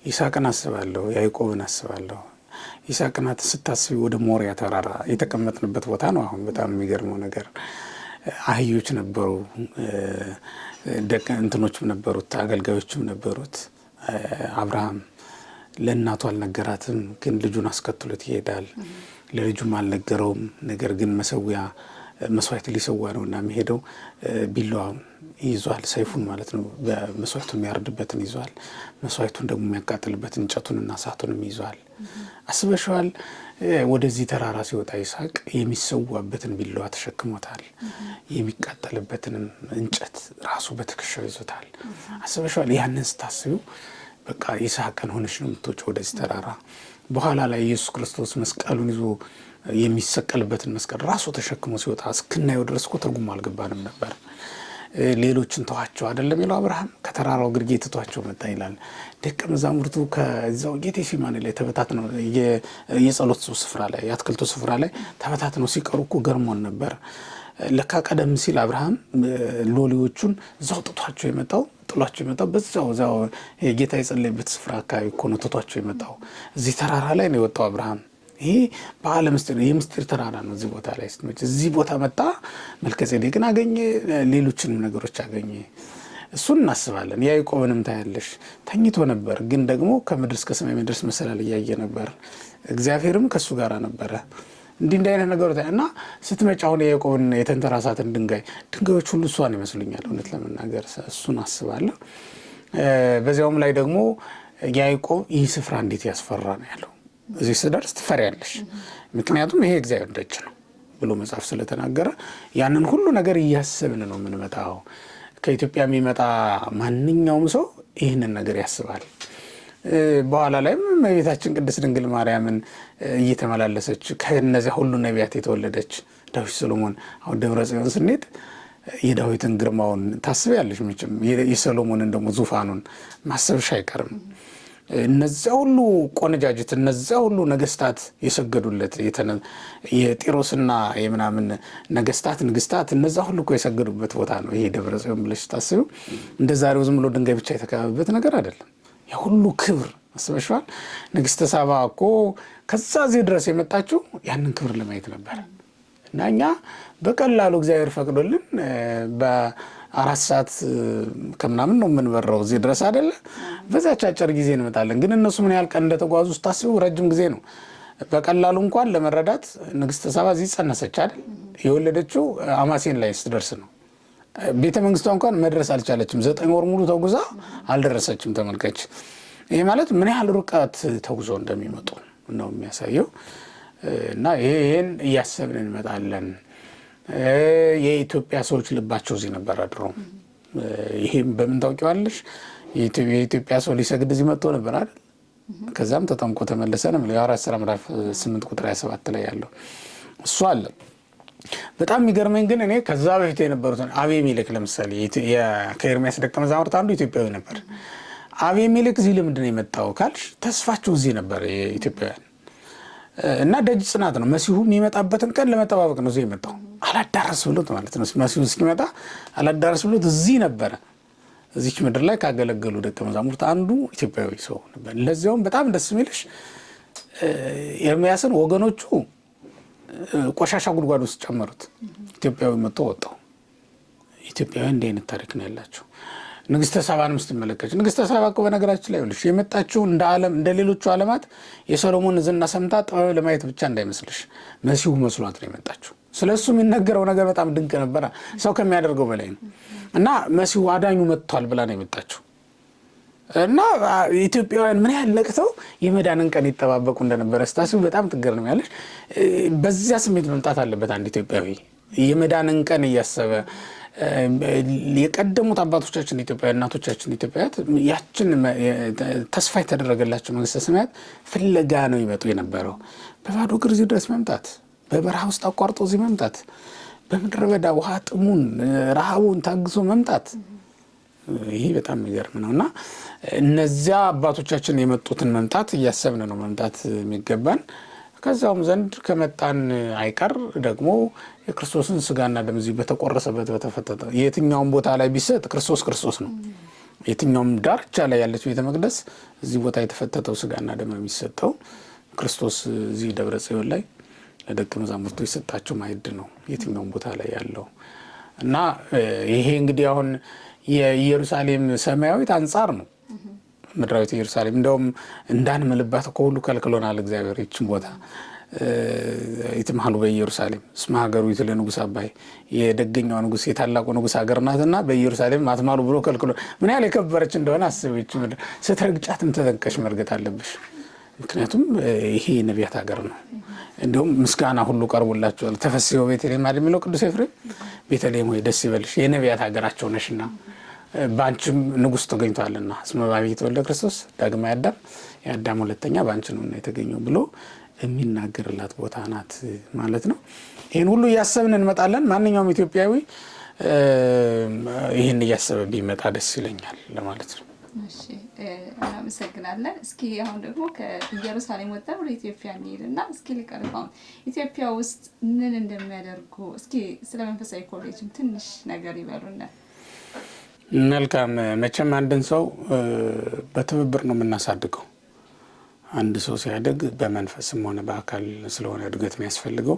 ይስሐቅን አስባለሁ፣ ያዕቆብን አስባለሁ። ይስሐቅን ስታስቢ ወደ ሞሪያ ተራራ የተቀመጥንበት ቦታ ነው። አሁን በጣም የሚገርመው ነገር አህዮች ነበሩ፣ ደቀ እንትኖችም ነበሩት፣ አገልጋዮችም ነበሩት። አብርሃም ለእናቱ አልነገራትም፣ ግን ልጁን አስከትሎት ይሄዳል። ለልጁም አልነገረውም፣ ነገር ግን መስዋዕት ሊሰዋ ነው እና የሚሄደው ቢላዋን ይዟል፣ ሰይፉን ማለት ነው። በመስዋዕቱን የሚያርድበትን ይዟል፣ መስዋዕቱን ደግሞ የሚያቃጥልበትን እንጨቱንና እሳቱንም ይዟል። አስበሽዋል? ወደዚህ ተራራ ሲወጣ ይስሐቅ የሚሰዋበትን ቢላዋ ተሸክሞታል፣ የሚቃጠልበትንም እንጨት ራሱ በትከሻው ይዞታል። አስበሽዋል? ያንን ስታስቢው በቃ ይስሐቅን ሆነሽ ነው የምትወጪው ወደዚህ ተራራ። በኋላ ላይ ኢየሱስ ክርስቶስ መስቀሉን ይዞ የሚሰቀልበትን መስቀል ራሱ ተሸክሞ ሲወጣ እስክናየው ድረስ እኮ ትርጉም አልገባንም ነበር። ሌሎችን ተዋቸው አይደለም ይለው አብርሃም፣ ከተራራው ግርጌ ትቷቸው መጣ ይላል። ደቀ መዛሙርቱ ከዛው ጌቴሴማኒ ላይ ተበታትነው የጸሎት ስፍራ ላይ የአትክልቱ ስፍራ ላይ ተበታትነው ሲቀሩ እኮ ገርሞን ነበር። ለካ ቀደም ሲል አብርሃም ሎሌዎቹን እዛው ጥሏቸው የመጣው በዛው ጌታ የጸለየበት ስፍራ አካባቢ እኮ ነው ትቷቸው የመጣው። እዚህ ተራራ ላይ ነው የወጣው አብርሃም። ይሄ በዓለ ምስጢር የምስጢር ተራራ ነው። እዚህ ቦታ ላይ ስትመጪ እዚህ ቦታ መጣ፣ መልከጼዴቅን አገኘ፣ ሌሎችንም ነገሮች አገኘ። እሱን እናስባለን። ያዕቆብንም ታያለሽ፣ ተኝቶ ነበር፣ ግን ደግሞ ከምድር እስከ ሰማይ የሚደርስ መሰላል እያየ ነበር። እግዚአብሔርም ከእሱ ጋር ነበረ። እንዲህ አይነት ነገሮች እና ስትመጪ አሁን የያዕቆብን የተንተራሳትን ድንጋዮች ሁሉ እሷን ይመስሉኛል እውነት ለመናገር እሱን አስባለሁ። በዚያውም ላይ ደግሞ ያዕቆብ ይህ ስፍራ እንዴት ያስፈራ ነው ያለው። እዚህ ስደርስ ትፈሪያለሽ፣ ምክንያቱም ይሄ እግዚአብሔር ደጅ ነው ብሎ መጽሐፍ ስለተናገረ ያንን ሁሉ ነገር እያሰብን ነው የምንመጣው። ከኢትዮጵያ የሚመጣ ማንኛውም ሰው ይህንን ነገር ያስባል። በኋላ ላይም እመቤታችን ቅድስት ድንግል ማርያምን እየተመላለሰች ከነዚያ ሁሉ ነቢያት የተወለደች ዳዊት ሰሎሞን አሁን ደብረ ጽዮን ስንሄድ የዳዊትን ግርማውን ታስቢያለሽ መቼም፣ የሰሎሞንን ደግሞ ዙፋኑን ማሰብሽ አይቀርም። እነዚያ ሁሉ ቆነጃጅት እነዚያ ሁሉ ነገስታት የሰገዱለት የጢሮስና የምናምን ነገስታት ንግስታት እነዚያ ሁሉ እኮ የሰገዱበት ቦታ ነው ይሄ ደብረ ጽዮን ብለሽ ታስቢው። እንደ ዛሬው ዝም ብሎ ድንጋይ ብቻ የተከበበበት ነገር አይደለም። የሁሉ ክብር አስበሽዋል። ንግስተ ሳባ እኮ ከዛ እዚህ ድረስ የመጣችው ያንን ክብር ለማየት ነበር። እና እኛ በቀላሉ እግዚአብሔር ፈቅዶልን በ4 ሰዓት ከምናምን ነው የምንበረው እዚህ ድረስ አይደለ? በዛች አጭር ጊዜ እንመጣለን። ግን እነሱ ምን ያህል ቀን እንደተጓዙ ስታስቡ ረጅም ጊዜ ነው። በቀላሉ እንኳን ለመረዳት ንግስተ ሳባ እዚህ ጸነሰች አይደል? የወለደችው አማሴን ላይ ስትደርስ ነው። ቤተ መንግስቷ እንኳን መድረስ አልቻለችም። 9 ወር ሙሉ ተጉዛ አልደረሰችም። ተመልከች። ይሄ ማለት ምን ያህል ርቀት ተጉዞ እንደሚመጡ ነው የሚያሳየው። እና ይሄን እያሰብን እንመጣለን። የኢትዮጵያ ሰዎች ልባቸው እዚህ ነበር አድሮ። ይሄም በምን ታውቂዋለሽ? የኢትዮጵያ ሰው ሊሰግድ እዚህ መጥቶ ነበር አይደል? ከዛም ተጠምቆ ተመለሰ ነው የሐዋርያት ሥራ ምዕራፍ 8 ቁጥር 27 ላይ ያለው እሱ አለ። በጣም የሚገርመኝ ግን እኔ ከዛ በፊት የነበሩትን አቤሜሌክ ለምሳሌ ከኤርምያስ ደቀ መዛሙርት አንዱ ኢትዮጵያዊ ነበር። አቤሜሌክ እዚህ ለምንድን ነው የመጣው ካልሽ ተስፋቸው እዚህ ነበር የኢትዮጵያውያን። እና ደጅ ጽናት ነው። መሲሁ የሚመጣበትን ቀን ለመጠባበቅ ነው እዚህ የመጣው። አላዳረስ ብሎት ማለት ነው። መሲሁ እስኪመጣ አላዳረስ ብሎት እዚህ ነበረ። እዚች ምድር ላይ ካገለገሉ ደቀ መዛሙርት አንዱ ኢትዮጵያዊ ሰው ነበር። ለዚያውም በጣም ደስ የሚልሽ ኤርምያስን ወገኖቹ ቆሻሻ ጉድጓድ ውስጥ ጨመሩት። ኢትዮጵያዊ መጥቶ ወጣው። ኢትዮጵያውያን እንዲህ አይነት ታሪክ ነው ያላቸው። ንግስተ ሳባንም ስትመለከች ንግስተ ሳባ እኮ በነገራችን ላይ ልሽ የመጣችው እንደ ዓለም እንደ ሌሎቹ ዓለማት የሰሎሞን ዝና ሰምታ ጥበብ ለማየት ብቻ እንዳይመስልሽ መሲሁ መስሏት ነው የመጣችው። ስለሱ የሚነገረው ነገር በጣም ድንቅ ነበር፣ ሰው ከሚያደርገው በላይ ነው። እና መሲሁ አዳኙ መጥቷል ብላ ነው የመጣችው። እና ኢትዮጵያውያን ምን ያህል ለቅተው የመዳንን ቀን ይጠባበቁ እንደነበረ ስታስቡ በጣም ትገርሚያለሽ። በዚያ ስሜት መምጣት አለበት አንድ ኢትዮጵያዊ የመዳንን ቀን እያሰበ። የቀደሙት አባቶቻችን ኢትዮጵያውያን እናቶቻችን ኢትዮጵያውያን ያችን ተስፋ የተደረገላቸው መንግስተ ሰማያት ፍለጋ ነው ይመጡ የነበረው። በባዶ እግር እዚህ ድረስ መምጣት፣ በበረሃ ውስጥ አቋርጦ እዚህ መምጣት፣ በምድረ በዳ ውሃ ጥሙን ረሃቡን ታግሶ መምጣት፣ ይሄ በጣም የሚገርም ነው። እና እነዚያ አባቶቻችን የመጡትን መምጣት እያሰብን ነው መምጣት የሚገባን። ከዛውም ዘንድ ከመጣን አይቀር ደግሞ የክርስቶስን ስጋና ደም እዚህ በተቆረሰበት በተፈተተ የትኛውም ቦታ ላይ ቢሰጥ ክርስቶስ ነው። የትኛውም ዳርቻ ላይ ያለች ቤተ መቅደስ እዚህ ቦታ የተፈተተው ስጋና ደም የሚሰጠው ክርስቶስ እዚህ ደብረ ጽዮን ላይ ለደቀ መዛሙርቱ የሰጣቸው ማዕድ ነው የትኛውም ቦታ ላይ ያለው እና ይሄ እንግዲህ አሁን የኢየሩሳሌም ሰማያዊት አንጻር ነው ምድራዊት ኢየሩሳሌም እንደውም እንዳንምልባት ከሁሉ ከልክሎናል እግዚአብሔር ይችን ቦታ ይትማሉ በኢየሩሳሌም እስመ ሀገሩ ይትለ ንጉሥ አባይ የደገኛው ንጉሥ የታላቁ ንጉሥ ሀገር ናትና በኢየሩሳሌም አትማሉ ብሎ ከልክሎ ምን ያህል የከበረች እንደሆነ አስበች ምድር ስትረግጫትም ተጠንቀሽ መርገጥ አለብሽ ምክንያቱም ይሄ የነቢያት ሀገር ነው እንደውም ምስጋና ሁሉ ቀርቦላቸዋል ተፈስዮ ቤተልሔም አይደል የሚለው ቅዱስ ኤፍሬም ቤተልሔም ሆይ ደስ ይበልሽ የነቢያት ሀገራቸው ነሽና ባንቺም ንጉሥ ተገኝቷልና እስመ ባቢኪ ተወልደ ክርስቶስ ዳግማዊ አዳም የአዳም ሁለተኛ ባንቺ ነውና የተገኘው ብሎ የሚናገርላት ቦታ ናት ማለት ነው። ይሄን ሁሉ እያሰብን እንመጣለን። ማንኛውም ኢትዮጵያዊ ይሄን እያሰበ ቢመጣ ደስ ይለኛል ለማለት ነው። እሺ እናመሰግናለን። እስኪ አሁን ደግሞ ከኢየሩሳሌም ወጣን ወደ ኢትዮጵያ እንሄድና እስኪ ልቀርባው ኢትዮጵያ ውስጥ ምን እንደሚያደርጉ እስኪ ስለ መንፈሳዊ ኮሌጅም ትንሽ ነገር ይበሉና። መልካም መቼም አንድን ሰው በትብብር ነው የምናሳድገው። አንድ ሰው ሲያድግ በመንፈስም ሆነ በአካል ስለሆነ እድገት የሚያስፈልገው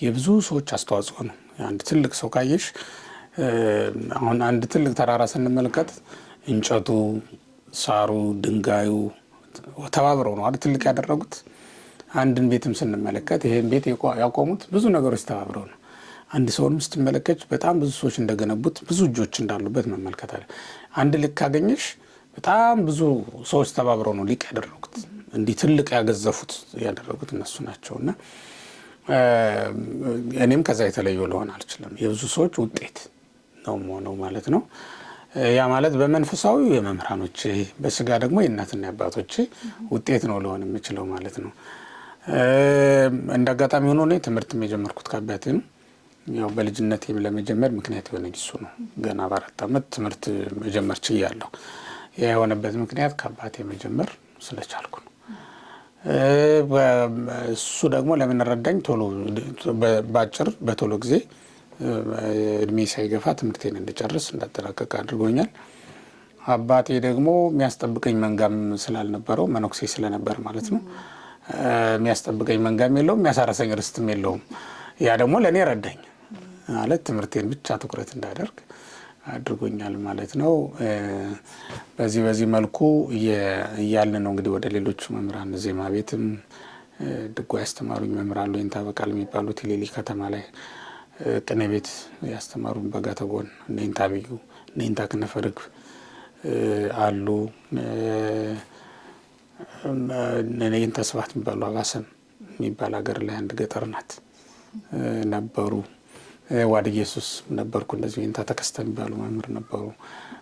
የብዙ ሰዎች አስተዋጽኦ ነው። አንድ ትልቅ ሰው ካየሽ አሁን አንድ ትልቅ ተራራ ስንመለከት እንጨቱ፣ ሳሩ፣ ድንጋዩ ተባብረው ነው አይደል ትልቅ ያደረጉት። አንድን ቤትም ስንመለከት ይሄን ቤት ያቆሙት ብዙ ነገሮች ተባብረው ነው። አንድ ሰውንም ስትመለከች በጣም ብዙ ሰዎች እንደገነቡት ብዙ እጆች እንዳሉበት መመልከት አለ። አንድ ልክ ካገኘሽ በጣም ብዙ ሰዎች ተባብረው ነው ሊቅ ያደረጉት። እንዲህ ትልቅ ያገዘፉት ያደረጉት እነሱ ናቸውና እኔም ከዛ የተለየው ልሆን አልችልም። የብዙ ሰዎች ውጤት ነው ማለት ነው። ያ ማለት በመንፈሳዊ የመምህራኖቼ በስጋ ደግሞ የእናትና የአባቶቼ ውጤት ነው ልሆን የምችለው ማለት ነው። እንዳጋጣሚ ሆኖ ነው ትምህርትም የጀመርኩት ከአባቴ ነው። ያው በልጅነቴ ለመጀመር ምክንያት የሆነኝ እሱ ነው። ገና በ4 ዓመት ትምህርት መጀመር ችያለሁ። ያ የሆነበት ምክንያት ከአባቴ መጀመር ስለቻልኩ ነው። እሱ ደግሞ ለምን ረዳኝ ቶሎ ባጭር በቶሎ ጊዜ እድሜ ሳይገፋ ትምህርቴን እንድጨርስ እንዳጠናቀቅ አድርጎኛል። አባቴ ደግሞ የሚያስጠብቀኝ መንጋም ስላልነበረው መነኩሴ ስለነበር ማለት ነው የሚያስጠብቀኝ መንጋም የለውም የሚያሳረሰኝ ርስትም የለውም። ያ ደግሞ ለእኔ ረዳኝ ማለት ትምህርቴን ብቻ ትኩረት እንዳደርግ አድርጎኛል ማለት ነው። በዚህ መልኩ እያልን ነው እንግዲህ ወደ ሌሎች መምህራን ዜማ ቤትም ድጓ ያስተማሩኝ መምህራን ሎይንታ በቃል የሚባሉት ሌሊ ከተማ ላይ ቅኔ ቤት ያስተማሩን በጋተጎን ነይንታ ብዩ ነይንታ ክነፈርግ አሉ። ነይንታ ስብሐት የሚባሉ አባሰም የሚባል ሀገር ላይ አንድ ገጠር ናት ነበሩ። ዋድ ኢየሱስ ነበርኩ። እንደዚህ ነይንታ ተከስተ የሚባሉ መምህር ነበሩ።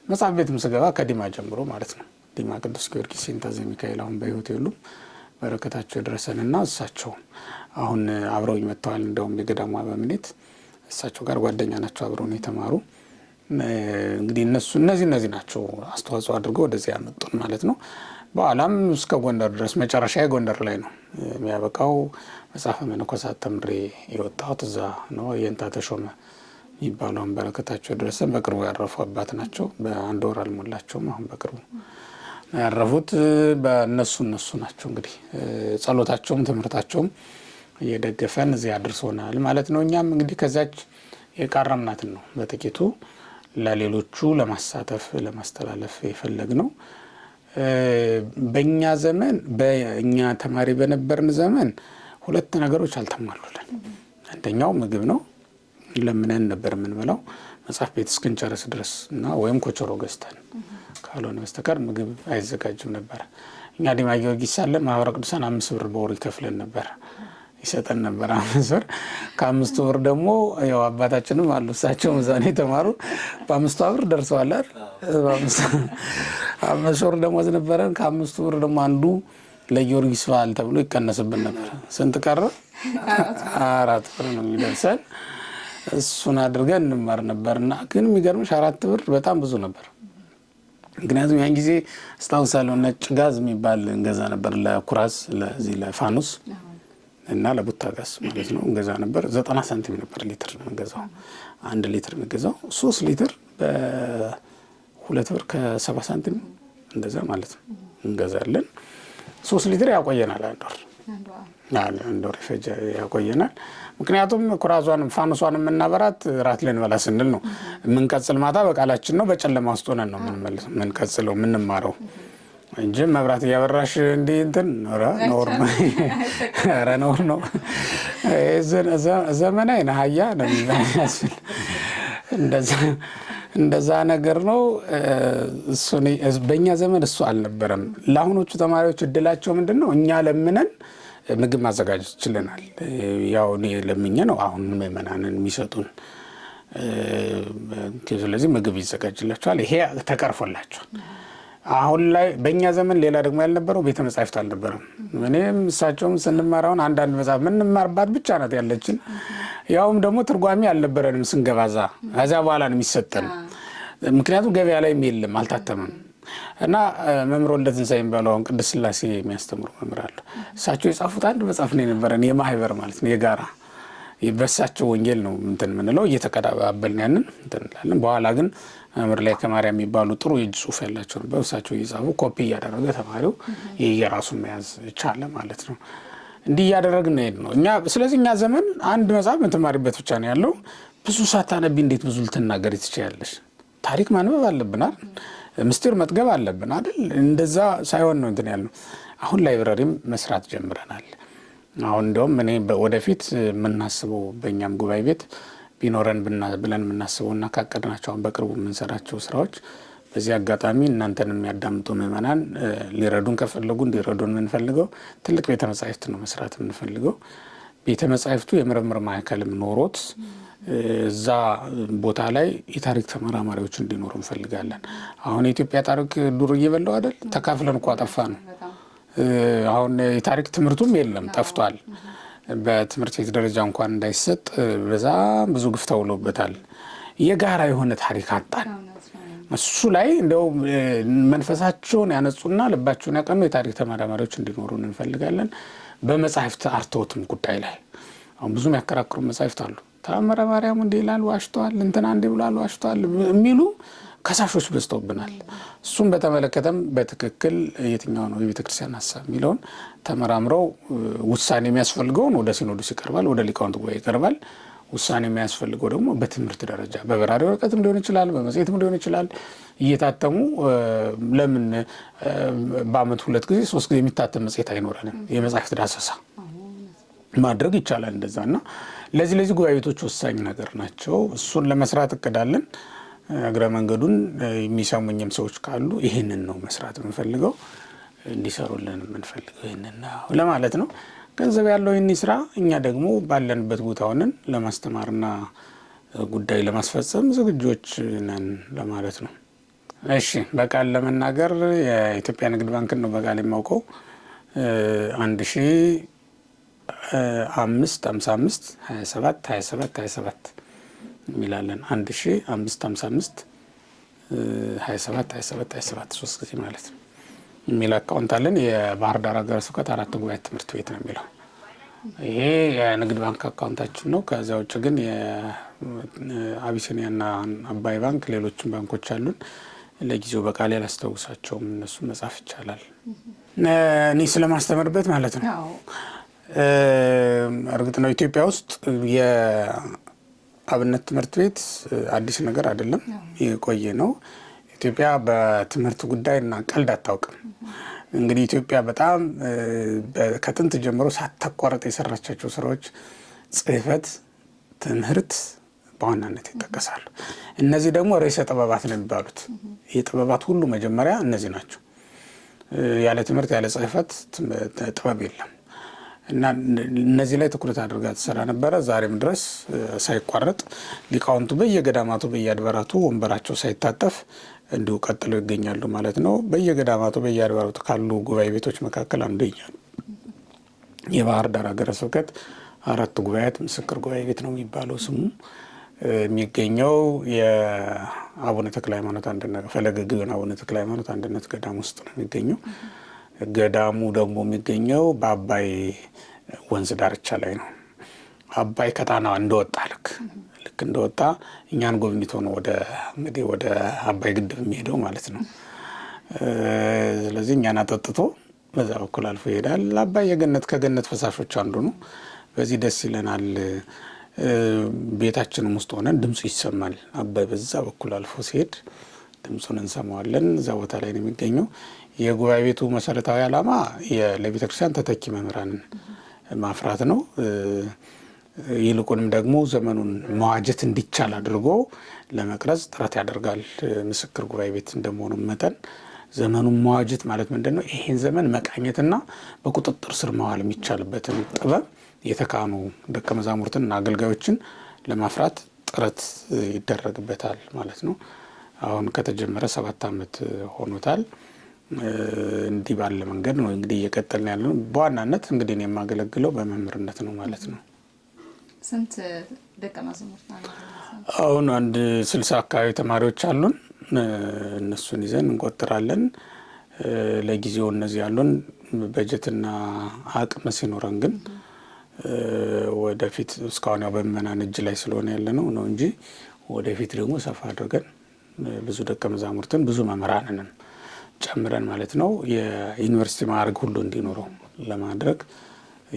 መጽሐፍ ቤትም ስገባ ከዲማ ጀምሮ ማለት ነው ዲማ ቅዱስ ጊዮርጊስ ነይንታ ዘሚካኤል አሁን በህይወት የሉም። በረከታቸው ድረሰንና እሳቸው አሁን አብረውኝ መጥተዋል። እንደውም የገዳሙ አበምኔት እሳቸው ጋር ጓደኛ ናቸው። አብረው ነው የተማሩ። እንግዲህ እነዚህ ናቸው አስተዋጽኦ አድርገው ወደዚህ ያመጡን ማለት ነው። በኋላም እስከ ጎንደር ድረስ መጨረሻ ጎንደር ላይ ነው የሚያበቃው። መጽሐፈ መነኮሳት ተምሬ የወጣሁት እዛ ነው። የእንታ ተሾመ የሚባለውን በረከታቸው ድረሰን በቅርቡ ያረፉ አባት ናቸው። በአንድ ወር አልሞላቸውም። አሁን በቅርቡ ያረፉት። በእነሱ ናቸው እንግዲህ ጸሎታቸውም ትምህርታቸውም እየደገፈን እዚህ አድርሶናል ማለት ነው። እኛም እንግዲህ ከዛች የቃረምናትን ነው በጥቂቱ ለሌሎቹ ለማሳተፍ ለማስተላለፍ የፈለግ ነው። በእኛ ዘመን በእኛ ተማሪ በነበርን ዘመን 2 ነገሮች አልተሟሉልን። አንደኛው ምግብ ነው። ለምነን ነበር የምንበላው መጽሐፍ ቤት እስክንጨርስ ድረስ እና ወይም ኮቸሮ ገዝተን ካልሆነ በስተቀር ምግብ አይዘጋጅም ነበር። እኛ ዲማ ጊዮርጊስ ሳለን ማህበረ ቅዱሳን 5 ብር በወር ይከፍለን ነበር ይሰጠን ነበር 5 ብር። ከ5 ብር ደግሞ ያው አባታችንም አሉ እሳቸውም እዛ ነው የተማሩ። በ5 ብር ደርሰዋል አይደል? በ5 ብር ደግሞ ነበረን። ከ5 ብር ደግሞ አንዱ ለጊዮርጊስ በዓል ተብሎ ይቀነስብን ነበር። ስንት ቀረ? 4 ብር ነው የሚደርሰን። እሱን አድርገን እንማር ነበርና ግን የሚገርምሽ 4 ብር በጣም ብዙ ነበር። ምክንያቱም ያን ጊዜ አስታውሳለሁ ነጭ ጋዝ የሚባል እንገዛ ነበር ለኩራዝ ለዚህ ለፋኑስ እና ለቡታጋስ ማለት ነው እንገዛ ነበር። 90 ሳንቲም ነበር ሊትር እንገዛው። 1 ሊትር እንገዛው 3 ሊትር በ2 ብር ከ70 ሳንቲም እንደዛ ማለት ነው እንገዛለን። 3 ሊትር ያቆየናል አንድ ወር አንድ ወር ይፈጅ ያቆየናል። ምክንያቱም ኩራዟን ፋኖሷን የምናበራት ራት ልንበላ ስንል ነው። የምንቀጽል ማታ በቃላችን ነው፣ በጨለማ ውስጥ ሆነን ነው የምንቀጽለው የምንማረው እንጂ መብራት እያበራሽ እንዲህ እንትን ኖር ነው። ኧረ ኖር ነው ዘመናዊ ነህ አያ ነው የሚያስብል እንደዛ ነገር ነው። እሱ በእኛ ዘመን እሱ አልነበረም። ለአሁኖቹ ተማሪዎች እድላቸው ምንድን ነው? እኛ ለምነን ምግብ ማዘጋጀት ችለናል። ያው እኔ ለምኜ ነው አሁን ምዕመናንን የሚሰጡን። ስለዚህ ምግብ ይዘጋጅላቸዋል። ይሄ ተቀርፎላቸዋል። አሁን ላይ በእኛ ዘመን ሌላ ደግሞ ያልነበረው ቤተ መጻሕፍት አልነበረም። እኔም እሳቸውም ስንማራውን አንዳንድ መጽሐፍ ምንማርባት ብቻ ናት ያለችን። ያውም ደግሞ ትርጓሜ አልነበረንም ስንገባዛ ከዚያ በኋላ ነው የሚሰጠን። ምክንያቱም ገበያ ላይ የለም አልታተመም። እና መምህር ወልደትንሳኤ የሚባለው አሁን ቅድስት ሥላሴ የሚያስተምሩ መምህር አሉ። እሳቸው የጻፉት አንድ መጽሐፍ ነው የነበረን የማህበር ማለት ነው የጋራ በእሳቸው ወንጌል ነው እንትን ምንለው እየተቀባበልን ያንን እንትን እንላለን። በኋላ ግን መምህር ላይ ከማርያም የሚባሉ ጥሩ የእጅ ጽሑፍ ያላቸው ነበር። እሳቸው እየጻፉ ኮፒ እያደረገ ተማሪው የራሱን መያዝ ቻለ ማለት ነው። እንዲህ እያደረግን ሄድ ነው እኛ። ስለዚህ እኛ ዘመን አንድ መጽሐፍ የምትማሪበት ብቻ ነው ያለው። ብዙ ሳታነቢ እንዴት ብዙ ልትናገሪ ትችያለሽ? ታሪክ ማንበብ አለብናል፣ ምስጢር መጥገብ አለብን አይደል? እንደዛ ሳይሆን ነው እንትን ያልነው። አሁን ላይብረሪም መስራት ጀምረናል። አሁን እንደውም እኔ ወደፊት የምናስበው በእኛም ጉባኤ ቤት ቢኖረን ብለን የምናስበውና ካቀድናቸው አሁን በቅርቡ የምንሰራቸው ስራዎች በዚህ አጋጣሚ እናንተን የሚያዳምጡ ምዕመናን ሊረዱን ከፈለጉ እንዲረዱን የምንፈልገው ትልቅ ቤተ መጻሕፍት ነው መስራት የምንፈልገው። ቤተ መጻሕፍቱ የምርምር ማዕከልም ኖሮት እዛ ቦታ ላይ የታሪክ ተመራማሪዎች እንዲኖሩ እንፈልጋለን። አሁን የኢትዮጵያ ታሪክ ዱር እየበላው አይደል? ተካፍለን እኮ አጠፋ ነው። አሁን የታሪክ ትምህርቱም የለም ጠፍቷል። በትምህርት ቤት ደረጃ እንኳን እንዳይሰጥ በዛም ብዙ ግፍ ተውሎበታል። የጋራ የሆነ ታሪክ አጣን። እሱ ላይ እንደው መንፈሳቸውን ያነጹና ልባቸውን ያቀኑ የታሪክ ተመራማሪዎች እንዲኖሩን እንፈልጋለን። በመጻሕፍት አርትዖትም ጉዳይ ላይ አሁን ብዙ የሚያከራክሩ መጻሕፍት አሉ። ተአምረ ማርያም እንዲህ ይላል ዋሽቷል፣ እንትና እንዲህ ብሏል ዋሽቷል የሚሉ ከሳሾች በዝተውብናል። እሱም በተመለከተም በትክክል የትኛው ነው የቤተ ክርስቲያን ሀሳብ የሚለውን ተመራምረው ውሳኔ የሚያስፈልገውን ወደ ሲኖዶስ ይቀርባል፣ ወደ ሊቃውንት ጉባኤ ይቀርባል። ውሳኔ የሚያስፈልገው ደግሞ በትምህርት ደረጃ በበራሪ ወረቀትም ሊሆን ይችላል፣ በመጽሔትም ሊሆን ይችላል። እየታተሙ ለምን በአመት 2 ጊዜ 3 ጊዜ የሚታተም መጽሔት አይኖረንም? የመጽሐፍት ዳሰሳ ማድረግ ይቻላል እንደዛ። እና ለዚህ ጉባኤ ቤቶች ወሳኝ ነገር ናቸው። እሱን ለመስራት እቅዳለን። እግረ መንገዱን የሚሰሙኝም ሰዎች ካሉ ይህንን ነው መስራት የምንፈልገው፣ እንዲሰሩልን የምንፈልገው ይህንን ነው ለማለት ነው። ገንዘብ ያለው ይህን ስራ እኛ ደግሞ ባለንበት ቦታ ሆነን ለማስተማርና ጉዳይ ለማስፈጸም ዝግጆች ነን ለማለት ነው። እሺ፣ በቃል ለመናገር የኢትዮጵያ ንግድ ባንክን ነው በቃል የማውቀው 1555 27 27 27 ሚላለን 1555 27 27 27 3 ጊዜ ማለት ነው የሚል አካውንት አለን። የባህር ዳር ሀገረ ስብከት 4 ጉባኤ ትምህርት ቤት ነው የሚለው። ይሄ የንግድ ባንክ አካውንታችን ነው። ከዚያ ውጭ ግን የአቢሲኒያና አባይ ባንክ ሌሎችም ባንኮች አሉን። ለጊዜው በቃል ያላስታውሳቸውም እነሱ መጻፍ ይቻላል። እኔ ስለማስተምርበት ማለት ነው። እርግጥ ነው ኢትዮጵያ ውስጥ የአብነት ትምህርት ቤት አዲስ ነገር አይደለም፣ የቆየ ነው። ኢትዮጵያ በትምህርት ጉዳይ እና ቀልድ አታውቅም። እንግዲህ ኢትዮጵያ በጣም ከጥንት ጀምሮ ሳታቋረጥ የሰራቻቸው ስራዎች ጽሕፈት፣ ትምህርት በዋናነት ይጠቀሳሉ። እነዚህ ደግሞ ርዕሰ ጥበባት ነው የሚባሉት። የጥበባት ሁሉ መጀመሪያ እነዚህ ናቸው። ያለ ትምህርት ያለ ጽሕፈት ጥበብ የለም እና እነዚህ ላይ ትኩረት አድርጋ ትሰራ ነበረ። ዛሬም ድረስ ሳይቋረጥ ሊቃውንቱ በየገዳማቱ በየአድባራቱ ወንበራቸው ሳይታጠፍ እንዲሁ ቀጥለው ይገኛሉ ማለት ነው። በየገዳማቱ በየአድባራቱ ካሉ ጉባኤ ቤቶች መካከል አንዱ የባህር ዳር ሀገረ ስብከት 4 ጉባኤያት ምስክር ጉባኤ ቤት ነው የሚባለው ስሙ። የሚገኘው የአቡነ ተክለ ሃይማኖት አንድነት ፈለገ ግዮን አቡነ ተክለ ሃይማኖት አንድነት ገዳም ውስጥ ነው የሚገኘው። ገዳሙ ደግሞ የሚገኘው በአባይ ወንዝ ዳርቻ ላይ ነው። አባይ ከጣና እንደወጣ ልክ እንደወጣ እኛን ጎብኝቶ ነው ወደ አባይ ግድብ የሚሄደው ማለት ነው። ስለዚህ እኛን አጠጥቶ በዛ በኩል አልፎ ይሄዳል። አባይ የገነት ከገነት ፈሳሾች አንዱ ነው። በዚህ ደስ ይለናል። ቤታችንም ውስጥ ሆነን ድምፁ ይሰማል። አባይ በዛ በኩል አልፎ ሲሄድ ድምፁን እንሰማዋለን። እዛ ቦታ ላይ ነው የሚገኘው። የጉባኤ ቤቱ መሰረታዊ ዓላማ ለቤተ ክርስቲያን ተተኪ መምህራንን ማፍራት ነው። ይልቁንም ደግሞ ዘመኑን መዋጀት እንዲቻል አድርጎ ለመቅረጽ ጥረት ያደርጋል። ምስክር ጉባኤ ቤት እንደመሆኑ መጠን ዘመኑን መዋጀት ማለት ምንድነው? ይሄን ዘመን መቃኘትና በቁጥጥር ስር ማዋል የሚቻልበትን ጥበብ የተካኑ ደቀ መዛሙርትና አገልጋዮችን ለማፍራት ጥረት ይደረግበታል ማለት ነው። አሁን ከተጀመረ 7 ዓመት ሆኖታል። እንዲህ ባለ መንገድ ነው እንግዲህ እየቀጠልን ያለነው። በዋናነት እንግዲህ የማገለግለው በመምህርነት ነው ማለት ነው። ስንት ደቀ መዛሙርት አሉ? አሁን አንድ 60 አካባቢ ተማሪዎች አሉን። እነሱን ይዘን እንቆጥራለን። ለጊዜው እነዚህ ያሉን በጀትና አቅም ሲኖረን ግን ወደፊት እስካሁን ያው በምእመናን እጅ ላይ ስለሆነ ያለ ነው እንጂ ወደፊት ደግሞ ሰፋ አድርገን ብዙ ደቀ መዛሙርትን ብዙ መምህራንንም ጨምረን ማለት ነው የዩኒቨርሲቲ ማዕረግ ሁሉ እንዲኖረው ለማድረግ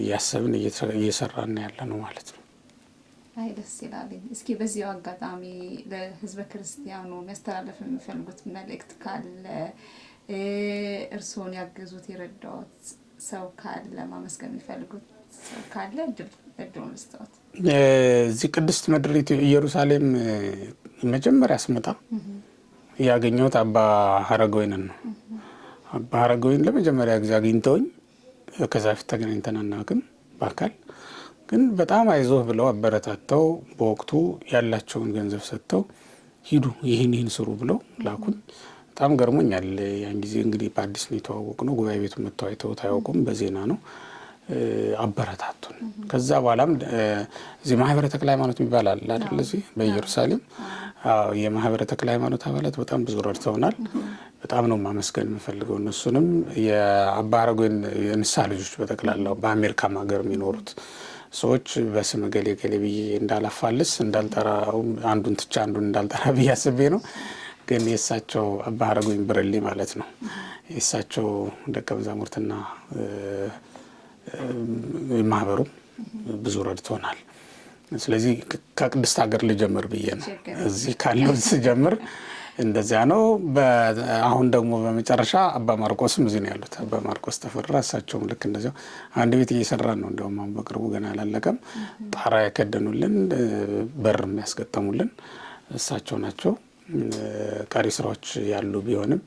እያሰብን እየሰራን ያለ ነው ማለት ነው። አይ ደስ ይላል። እስኪ በዚሁ አጋጣሚ ለሕዝበ ክርስቲያኑ የሚያስተላልፍ የሚፈልጉት መልእክት ካለ እርስዎን ያገዙት የረዳዎት ሰው ካለ ማመስገን የሚፈልጉት ሰው ካለ እድሉን ልስጥዎት። እዚህ ቅድስት ምድር ኢየሩሳሌም መጀመሪያ ስመጣ ያገኘሁት አባ ሀረገወይንን ነው። አባ ሀረገወይን ለመጀመሪያ ጊዜ አግኝተውኝ ከዛ ፊት ተገናኝተን አናውቅም በአካል ግን በጣም አይዞህ ብለው አበረታተው በወቅቱ ያላቸውን ገንዘብ ሰጥተው ሂዱ ይህን ስሩ ብለው ላኩኝ። በጣም ገርሞኛል። ያን ጊዜ እንግዲህ በአዲስ ነው የተዋወቅነው። ጉባኤ ቤቱ መጥተው አይተውት አያውቁም፣ በዜና ነው። አበረታቱን። ከዛ በኋላም እዚህ ማህበረ ተክለ ሃይማኖት የሚባል አለ አይደል? እዚህ በኢየሩሳሌም የማህበረ ተክለ ሃይማኖት አባላት በጣም ብዙ ረድተውናል። በጣም ነው ማመስገን የምፈልገው እነሱንም። የአባ ሀረገወይን የንስሐ ልጆች በጠቅላላው በአሜሪካም ሀገር የሚኖሩት ሰዎች በስም ገሌ ገሌ ብዬ እንዳላፋልስ እንዳልጠራው አንዱን ትቻ አንዱን እንዳልጠራ ብዬ አስቤ ነው። ግን የእሳቸው አባ ሀረገወይን ብርሌ ማለት ነው የእሳቸው ደቀ መዛሙርትና ማህበሩ ብዙ ረድቶናል። ስለዚህ ከቅድስት ሀገር ልጀምር ብዬ ነው እዚህ ካለው ስጀምር እንደዚያ ነው። አሁን ደግሞ በመጨረሻ አባ ማርቆስም እዚህ ነው ያሉት። አባ ማርቆስ ተፈራ እሳቸውም ልክ እንደዚያው አንድ ቤት እየሰራን ነው። እንደውም አሁን በቅርቡ ገና አላለቀም። ጣራ ያከደኑልን በር የሚያስገጠሙልን እሳቸው ናቸው። ቀሪ ስራዎች ያሉ ቢሆንም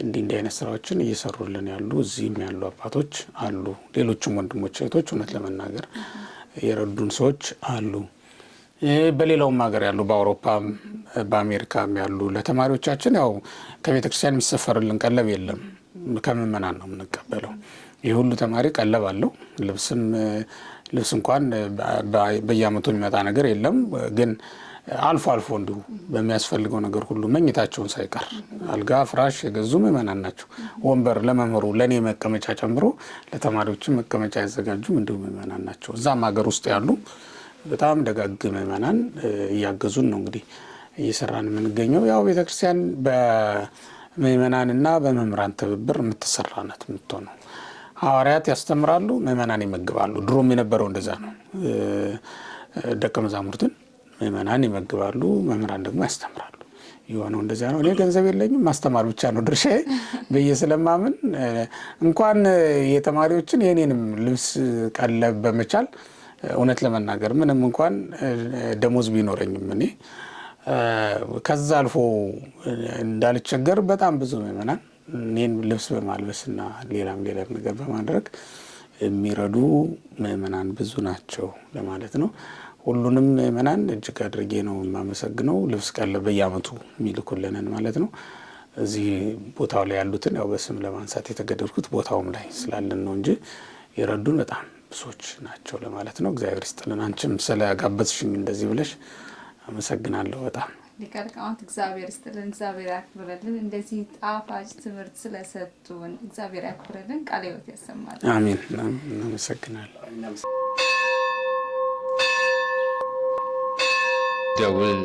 እንዲህ አይነት ስራዎችን እየሰሩልን ያሉ እዚህም ያሉ አባቶች አሉ። ሌሎችም ወንድሞች እህቶች እውነት ለመናገር የረዱን ሰዎች አሉ። በሌላውም ሀገር ያሉ በአውሮፓም በአሜሪካም ያሉ ለተማሪዎቻችን ያው ከቤተ ክርስቲያን የሚሰፈርልን ቀለብ የለም፣ ከምእመናን ነው የምንቀበለው። ይህ ሁሉ ተማሪ ቀለብ አለው። ልብስ እንኳን በየአመቱ የሚመጣ ነገር የለም። ግን አልፎ አልፎ እንዲሁ በሚያስፈልገው ነገር ሁሉ መኝታቸውን ሳይቀር አልጋ ፍራሽ የገዙ ምእመናን ናቸው። ወንበር ለመምህሩ ለእኔ መቀመጫ ጨምሮ ለተማሪዎችም መቀመጫ ያዘጋጁም እንዲሁ ምእመናን ናቸው። እዛም ሀገር ውስጥ ያሉ በጣም ደጋግ ምእመናን እያገዙን ነው እንግዲህ እየሰራን የምንገኘው። ያው ቤተክርስቲያን በምእመናንና በመምህራን ትብብር የምትሰራ ናት የምትሆነው። ሐዋርያት ያስተምራሉ፣ ምእመናን ይመግባሉ። ድሮም የነበረው እንደዛ ነው። ደቀ መዛሙርትን ምእመናን ይመግባሉ፣ መምህራን ደግሞ ያስተምራሉ። የሆነው እንደዚያ ነው። እኔ ገንዘብ የለኝም፣ ማስተማር ብቻ ነው ድርሻዬ ብዬ ስለማምን እንኳን የተማሪዎችን የኔንም ልብስ ቀለብ በመቻል እውነት ለመናገር ምንም እንኳን ደሞዝ ቢኖረኝም እኔ ከዛ አልፎ እንዳልቸገር በጣም ብዙ ምእመናን እኔን ልብስ በማልበስና ሌላም ነገር በማድረግ የሚረዱ ምእመናን ብዙ ናቸው ለማለት ነው። ሁሉንም ምእመናን እጅግ አድርጌ ነው የማመሰግነው። ልብስ ቀለብ በየአመቱ የሚልኩልንን ማለት ነው። እዚህ ቦታው ላይ ያሉትን ያው በስም ለማንሳት የተገደድኩት ቦታውም ላይ ስላለን ነው እንጂ የረዱን በጣም ብዙዎች ናቸው ለማለት ነው። እግዚአብሔር ይስጥልን። አንቺም ስለጋበዝሽኝ እንደዚህ ብለሽ አመሰግናለሁ በጣም። ሊቀ ሊቃውንት እግዚአብሔር ይስጥልን፣ እግዚአብሔር ያክብረልን። እንደዚህ ጣፋጭ ትምህርት ስለሰጡን እግዚአብሔር ያክብረልን፣ ቃለ ሕይወት ያሰማል። አሜን። እናመሰግናለን። ደውል